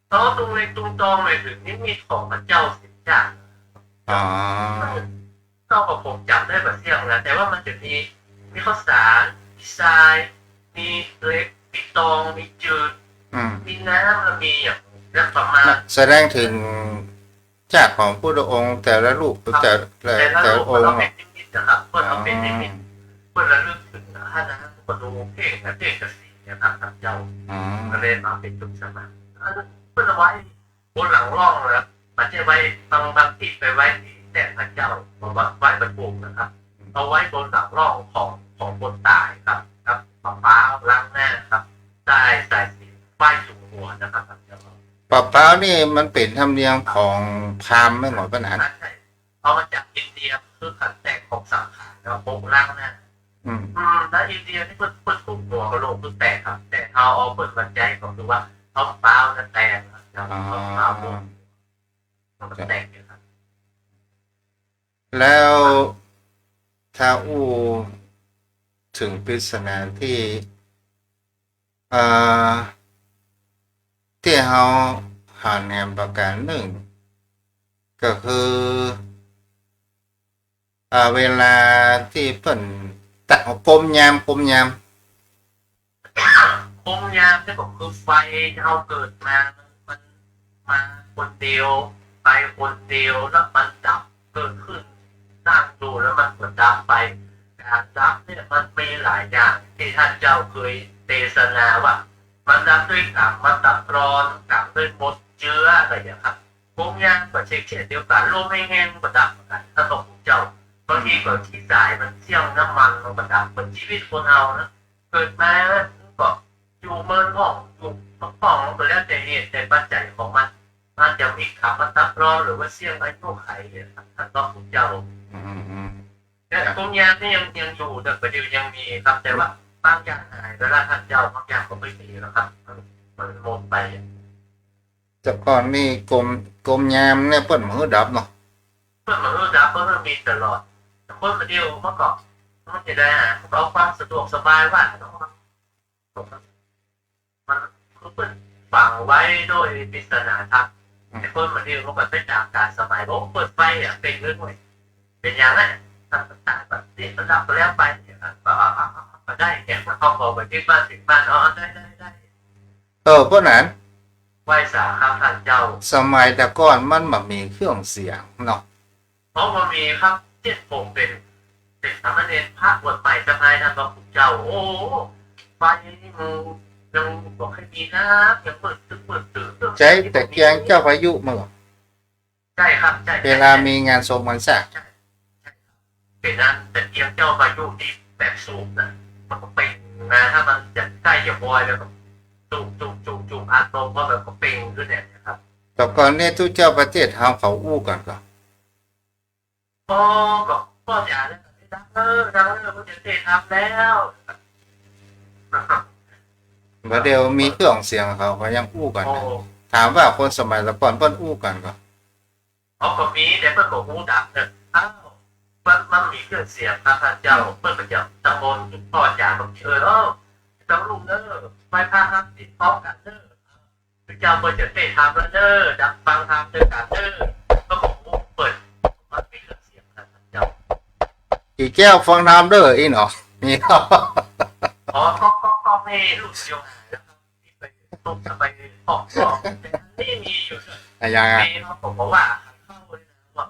C: เพราะตรงในตรงจองหมายถึงนิมิตของพระเจ้าสิบอย่าง
B: อ๋อ
C: ก็กับผมจำได้แบบเสี่ยงนะแต่ว่ามันจะมีข้าวสารมีทรายมีเล็กมีตองมีจืด มีน้ำแล้วมีอย่างแล้วประมาณ
B: แสดงถึงจากของพุทธองค์แต่ละรูปแต่
C: แต่
B: ละ
C: ละ
B: อ
C: รู
B: ง
C: ปเรา
B: ค์
C: เป็นนิมิตนะครับเพื่อเราเป็นนิมิตเพื่อระลึกถึงท่านนะก็ดูเพลงและเพลงกสีนะครับท่านเจ้า
B: อ๋อ
C: ก็เลยมาเป็นจุดสมาเพื่อเอาไว้บนหลังร่องนะครับมันจะไว้บางที่ไปไว้ที่แต่พระเจ้าไว้บรรจุนะครับเอาไว้บนหลังร่องของบนตายครับครับฟ้าล้างหน้าครับใต้สายสีไหว้สูงหัวนะครับท่านเจ้า
B: ปะเป้านี่มันเป็นธรรมเนียมของพราหมณ์ไม่หมดปัญหา
C: ใช่เอามาจากอินเดียคือขันแตกของสังขารแล้วโปกล่างนะแล้วอินเดียนี่เพิ่นถูกหัวกระโหลกเพิ่งแตกครับแต่เอาเปิดบรรจัยก็คือว่าเอาเปล่านั่นแตกครับเอาเปล่าปุ๊บมันแตกอยู่ครับ
B: แล้วถ้าอู้ถึงปริศนาที่ที่เขาหาแนมประการหนึ่งก็คือเวลาที่เปิ่นตัดกลมยาม
C: คมยามที่ผมคือไฟที่เราเกิดมามันมาคนเดียวไปคนเดียวแล้วมันดับเกิดขึ้นนั่งดูแล้วมันเหมือนดับไปการดับเนี่ยมันมีหลายอย่างที่ท่านเจ้าเคยเทศนาว่ามันดับด้วยกรรมมันดับร้อนกรรมด้วยมดเชื้ออะไรอย่างครับคมยามก็เช่นเดียวกันลมไม่แห้งก็ดับเหมือนกันถ้าตกเจ้าบางทีก็ที่สายมันเสี่ยงน้ำมันมันก็ดับเหมือนชีวิตคนเรานะเกิดมาก็อยู่เมินห้องอยู่ห้องก็แล้วแต่เหตุแต่ปัจจัยของมันมันจะมีขับมันดับร้อนหรือว่าเสี่ยงอายุไขเนี่ยครับถ้าต้องเจ้าเนี่ยคมยามนี่ยังอยู่แต่ประเดี๋ยวยังมีครับแต่ว่าบางอย่างหายเวลาท่านเจ้าบางอย่างก็ไม่มีแล้วครับมันหมดไป
B: แต่ก่อนนี่กลมยามเนี่ยเปิ่นมือดับเนาะ
C: เพื่อนมันรู้จักเพื่อนมีตลอดแต่คนมาเดียวเมื่อก่อนมันจะได้เอาความสะดวกสบายว่ามันคือเปิดฝังไว้โดยปริศนาธรรมแต่คนมาเดียวมันก็เป็นจากการสบายโอ้เปิดไฟอ่ะเป็นเรื่องหน่วยเป็นอย่างไรต่างๆแบบนี้ระดับไปแล้วไปก็ได้แก่เขาบอกไปที่บ้านถึงบ้านอ๋อได้
B: เพราะนั้น
C: ไหว้สาข้าท่านเจ้า
B: สมัยแต่ก่อนมันแบบมีเครื่องเสียงเนาะ
C: เพราะมันมีครับเจ็ดผมเป็นสามเณรพระบวชใหม่สมัยนะพระคุณเจ้าโอ้ไฟนี่มึงยังบอกให้มีนะยังเปิดตื่น
B: ใจแต่แกงเจ้าพายุมั้ง
C: ใช่ครับใช่
B: เวลามีงานศพงานสร้าง
C: เป็นนั้นแต่เกียงเจ้าพายุที่แบบสูงนะมันก็เป็นนะถ้ามันจะใกล้อย่าบอยแล้วก็จุ่มอารมณ์เพราะแบบก็เป็นขึ้นเนี่ยนะครับ
B: แต่ก่อนเนี่ยทุกเจ้าประเทศเขาอู้กันก็
C: ก็อย่าเลยดังเพิ่งจะเททำแล้ว
B: ว่าเดี๋ยวมีเครื่องเสียงเขาก็ยังอู้กัน
C: โอ้
B: นะถามว่าคนสมัยก่อนเพิ่นอู้กันก็
C: เขาก็มีแต่เพิ่นก็ฮู้ดักเนี่ยอ้าวมันมีเครื่องเสียงพระท่านเจ้าเพิ่นก็จะตะโกนพ่อจากบางทีตำลุงเด้อไปพาครับติดพร้อมกันเด้อพระเจ้าเปิดจะเทศทำแล้วเด้อดักฟังทำเด้อกันเด้อก็บอกเปิดมันมีเครื่องเสียงพระท่านเจ้า
B: อีแก้วฟังน้ำเด้ออีเนาะนี่ครับ
C: อ๋อก็ให้ลูกโยมนะครับที่ไปต้มไปปอกนี่มีอยู่ด้วย
B: อะไรยังไง
C: มีเขาบอกว่าเข้าเลยนะว่า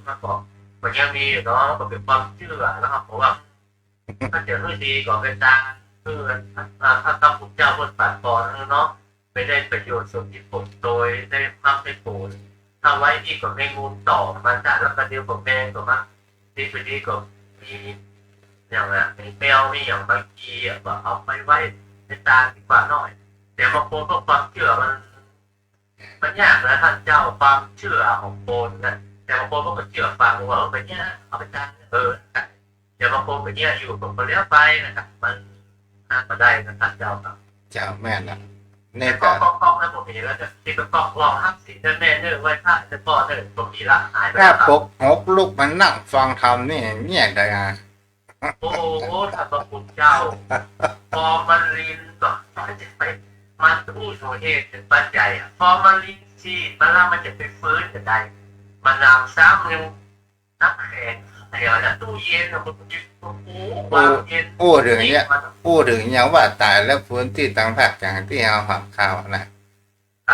C: มาบอกมันยังมีอยู่เนาะก็เป็นความเชื่อนะครับผมว่าถ้าเจอเรื่องดีก็เป็นการคือถ้าตำบุญเจ้าบนปัดก่อนเนาะไม่ได้ประโยชน์ส่วนที่ผมโดยได้มากได้ผลถ้าไว้ที่ก็ไม่งูต่อมันจะแล้วก็เดียวกับแมงก็มาที่ไปดีก็มีอย่างนั้นมีแมวมีอย่างบางทีว่าเอาไปไว้ในตาดีกว่าหน่อยแต่บางคนก็ความเชื่อมันยากนะท่านเจ้าความเชื่อของคนนะแต่บางคนก็เชื่อฟังว่าไปเนี่ยเอาไปจ้างเดี๋ยวบางคนไปเนี่ยอยู่กับคนเลี้ยงไปนะครับมันน่าจะได้นะท่านเจ้าครับ
B: เจ้าแม่นละ
C: ใน
B: เนี่ย
C: กล้
B: ก็
C: องนะผมเห็นแล้วจะที่เป็นกล้องลองห้ามสีแม่เนื้อไว้ผ้าจะพ่อเนื้อผมมีละหายไป
B: ถ้า
C: แล้ว
B: ปกหกลูกมันนั่งฟังธรรมนี่เงียบได้ไง
C: โอ้โหถ้าพระคุณเจ้าพอมันลินก็มันจะไปมันอู้โสเหตุเป็นปัจจัยพอมันลินชีมันแล้วมันจะไปฟื้นจะได้มันนำซ้ำยังนักแข่งเดี๋ยวนะตู้เย็นมันจะโอ้โหวางเย็น
B: อู้ถึงเนี้ยอู้ถึงอย่างว่าตายแล้วฟื้นที่ต่างภาคอย่างที่เอาหักข่าวนะ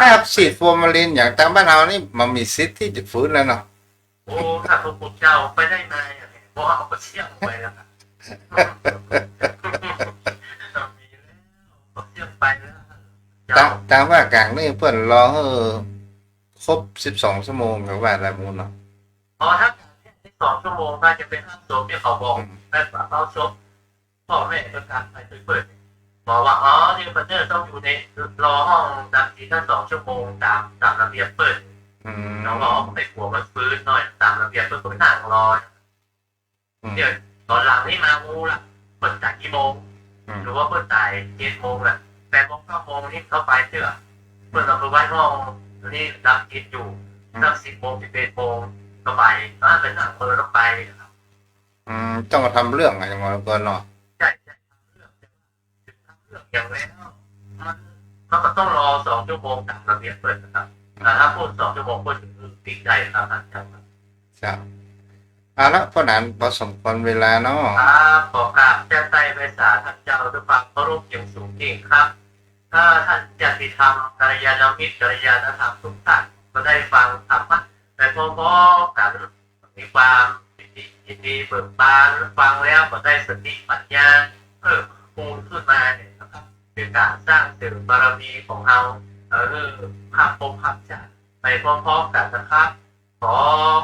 B: ถ้าฉีดฟอร์มาลินอย่างตามบ้านเรานี่มันมีสิทธิ์ที่จะฟื้นแล้วเนาะ
C: โอ้ถ้าพระคุณเจ้าไปได้มาอย่างนี้เพราะเอาไปเชี่ยงไปแล้วครับมีแล้วเชี่ยงไปแล้ว
B: ตามว่ากลางนี่เพื่อนรอครบ12 ชั่วโมงกับว่าอะไรมูลเนาะ
C: อ๋อถ้าที่2 ชั่วโมงน่าจะเป็นห้ามโซมที่เขาบอกแต่เขาซบพ่อแม่ประกาศไปเปิดบอกว่าอ๋อที่ประเทศต้องอยู่ในรอห้องดับทีถ้า2 ชั่วโมงตามระเบียบเปิด น้องรอไปหัวมันฟื้นหน่อยตามระเบียบเปิดก็นั่งรอเดี๋ยวตอนหลังนี่มางูละเปิดจากกี่โมงหรือว่าเปิดจ่าย7 โมงละ8 โมง9 โมงนี่เข้าไปเชื่อเปิดเราไปไว้ห้องนี่ดับกินอยู่ตั้ง10 โมง11 โมงก็ไปก็เป็นหนังเปิดแล้วไปครับ
B: ต้องมาทำเรื่องอะไรอย่างเงี้ยก่อนเนาะ
C: ใช่เรื่องอย่างแล้วมันก็ต้องรอ2 ชั่วโมงตามระเบียบเปิดนะครับแต่ถ้าพูด2 ชั่วโมงก็ถึงติดใจครับท่านครับ
B: ครับเอาละเพราะนั้นพอสมควรเวลาเนาะ
C: ครับขอกราบแจ้งไตไปสาท่านเจ้าด้วยความเคารพอย่างสูงยิ่งครับ ถ้าท่านญาติธรรมกัลยาณมิตรกัลยาณธรรมทุกท่านก็ได้ฟังธรรมะแต่พร้อมๆกันมีความยินดีเบิกบานฟังแล้วก็ได้สติปัญญาเพิ่มพูนขึ้นมาเนี่ยนะครับเป็นการสร้างเสริมบารมีของเราข้ามภพข้ามชาติไปพร้อมๆกันนะครับขอ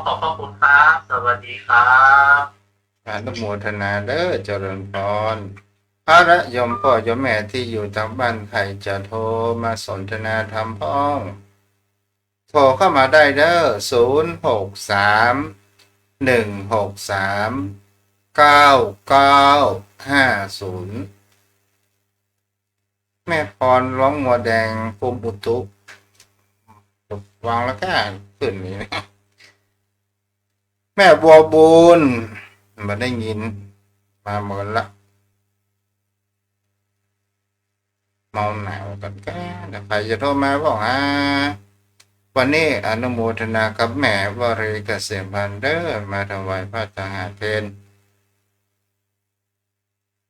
C: ขอบพระคุณครับสวัสดีครับ
B: อนุโมทนาเด้อเจริญพรพระและโยมพ่อโยมแม่ที่อยู่ทางบ้านใครจะโทรมาสนทนาธรรมพ้องโทรเข้ามาได้เด้อ063-163-9950แม่พรร้องงัวแดงภูมิอุตุวางแล้วก็ขึ้นนี้นะแม่บัวบุญมาได้ยินมาเหมือนละเมาหนาวกันก็แต่ใครจะโทรมาบอกวันนี้อนุโมทนากับแม่วรีเกษมพันธ์เดอร์มาถวายพระทหารเพน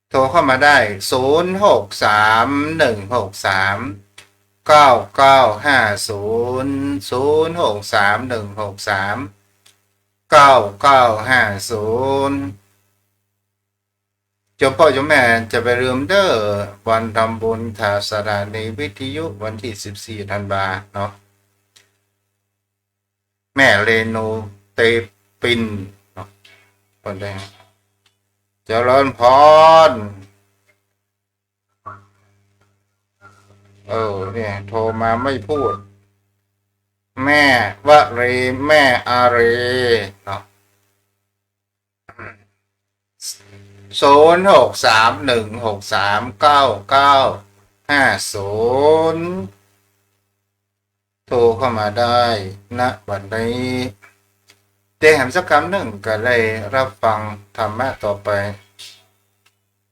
B: โทรเข้ามาได้063-163-9950จมพ่อจมแม่จะไปลืมเด้อวันทำบุญทาสถานีวิทยุวันที่14 ธันวาเนาะแม่เรนูเตปินเนาะคนแดงเจริญพรเนี่ยโทรมาไม่พูดแม่วรีแม่อารีเนาะ063-163-9950 โทรเข้ามาได้ณบัดนี้เตรียมสักคำหนึ่งก็เลยรับฟังธรรมะต่อไป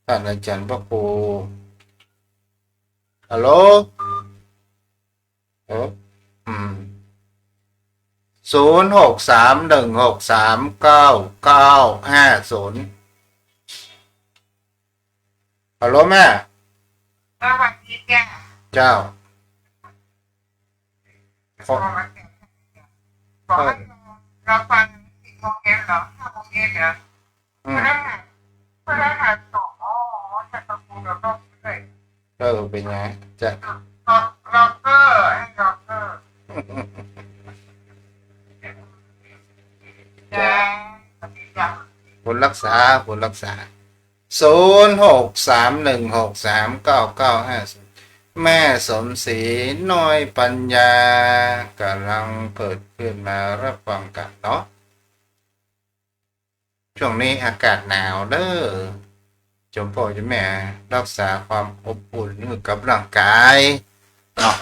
B: ท่านอาจารย์พระครูฮัลโหล0631639950ฮัลโหลแม่
D: สวัสดีจ้ะ
B: เจ้า
D: ขอให้เราฟัง10 โมงเย็นเหรอ5 โมงเย็นเหรอ
B: อืม
D: พฤหัสศุกร์อ๋อจะตะกูเราต้องเลย
B: เป็นไงจะ
D: ล็อกเกอร์ให้ล็อกเกอร์จ้ะสวัสดีจ้ะ
B: ผลรักษา0631639950แม่สมศรีน้อยปัญญากำลังเปิดขึ้นมารับฟังกันเนาะช่วงนี้อากาศหนาวเด้อจมพ่อจมแม่รักษาความอบอุ่นให้กับร่างกายเนาะ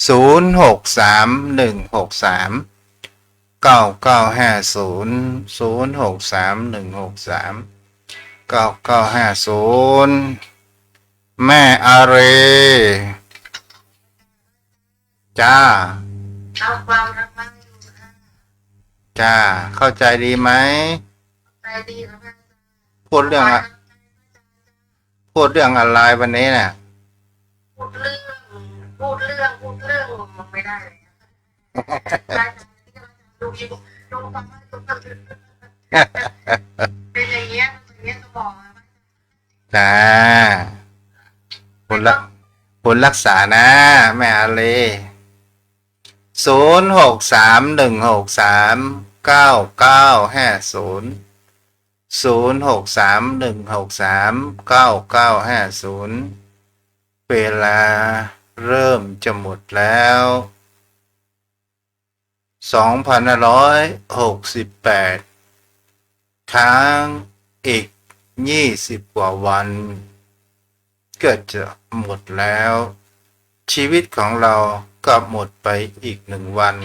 B: 0631639950แม่อาเรจ้า
D: เอาความรักมันอยู่ค่ะ
B: จ้าเข้าใจดีไหม
D: ใจดีแล้วมัน
B: พูดเรื่องอะไรวันนี้เนี่ย
D: พูดเรื่องไม่ได้เลยได้ดูอีกดูฟังเป็นอย่างเงี้ยสมอง
B: จ้าผลรักษานะแม่อาเล0631639950เวลาเริ่มจะหมดแล้ว2568ค้างอีก20 กว่าวันก็จะหมดแล้วชีวิตของเราก็หมดไปอีก1 วัน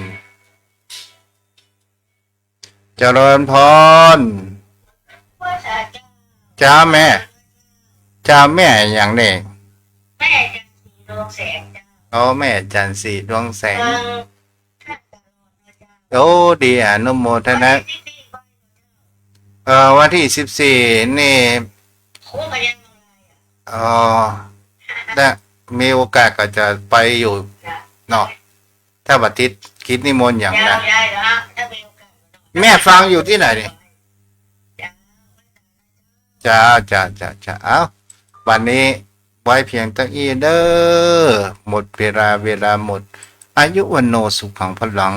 B: เจริญพรจ้าแม่อย่างนี้
D: แม่จะสีดวงแสงจ้ะ
B: แม่จันทร์สีดวงแสงโอ้ดีอนุโมทนาวันที่14นี่ได้มีโอกาสก็จะไปอยู่เนาะถ้าบัดทิศคิดนิมนต์อย่างนั้นแม่ฟังอยู่ที่ไหนนี่จ้าเอ้าวันนี้ไว้เพียงเท่านี้เด้อหมดเวลาหมดอายุวันโนสุขังพลัง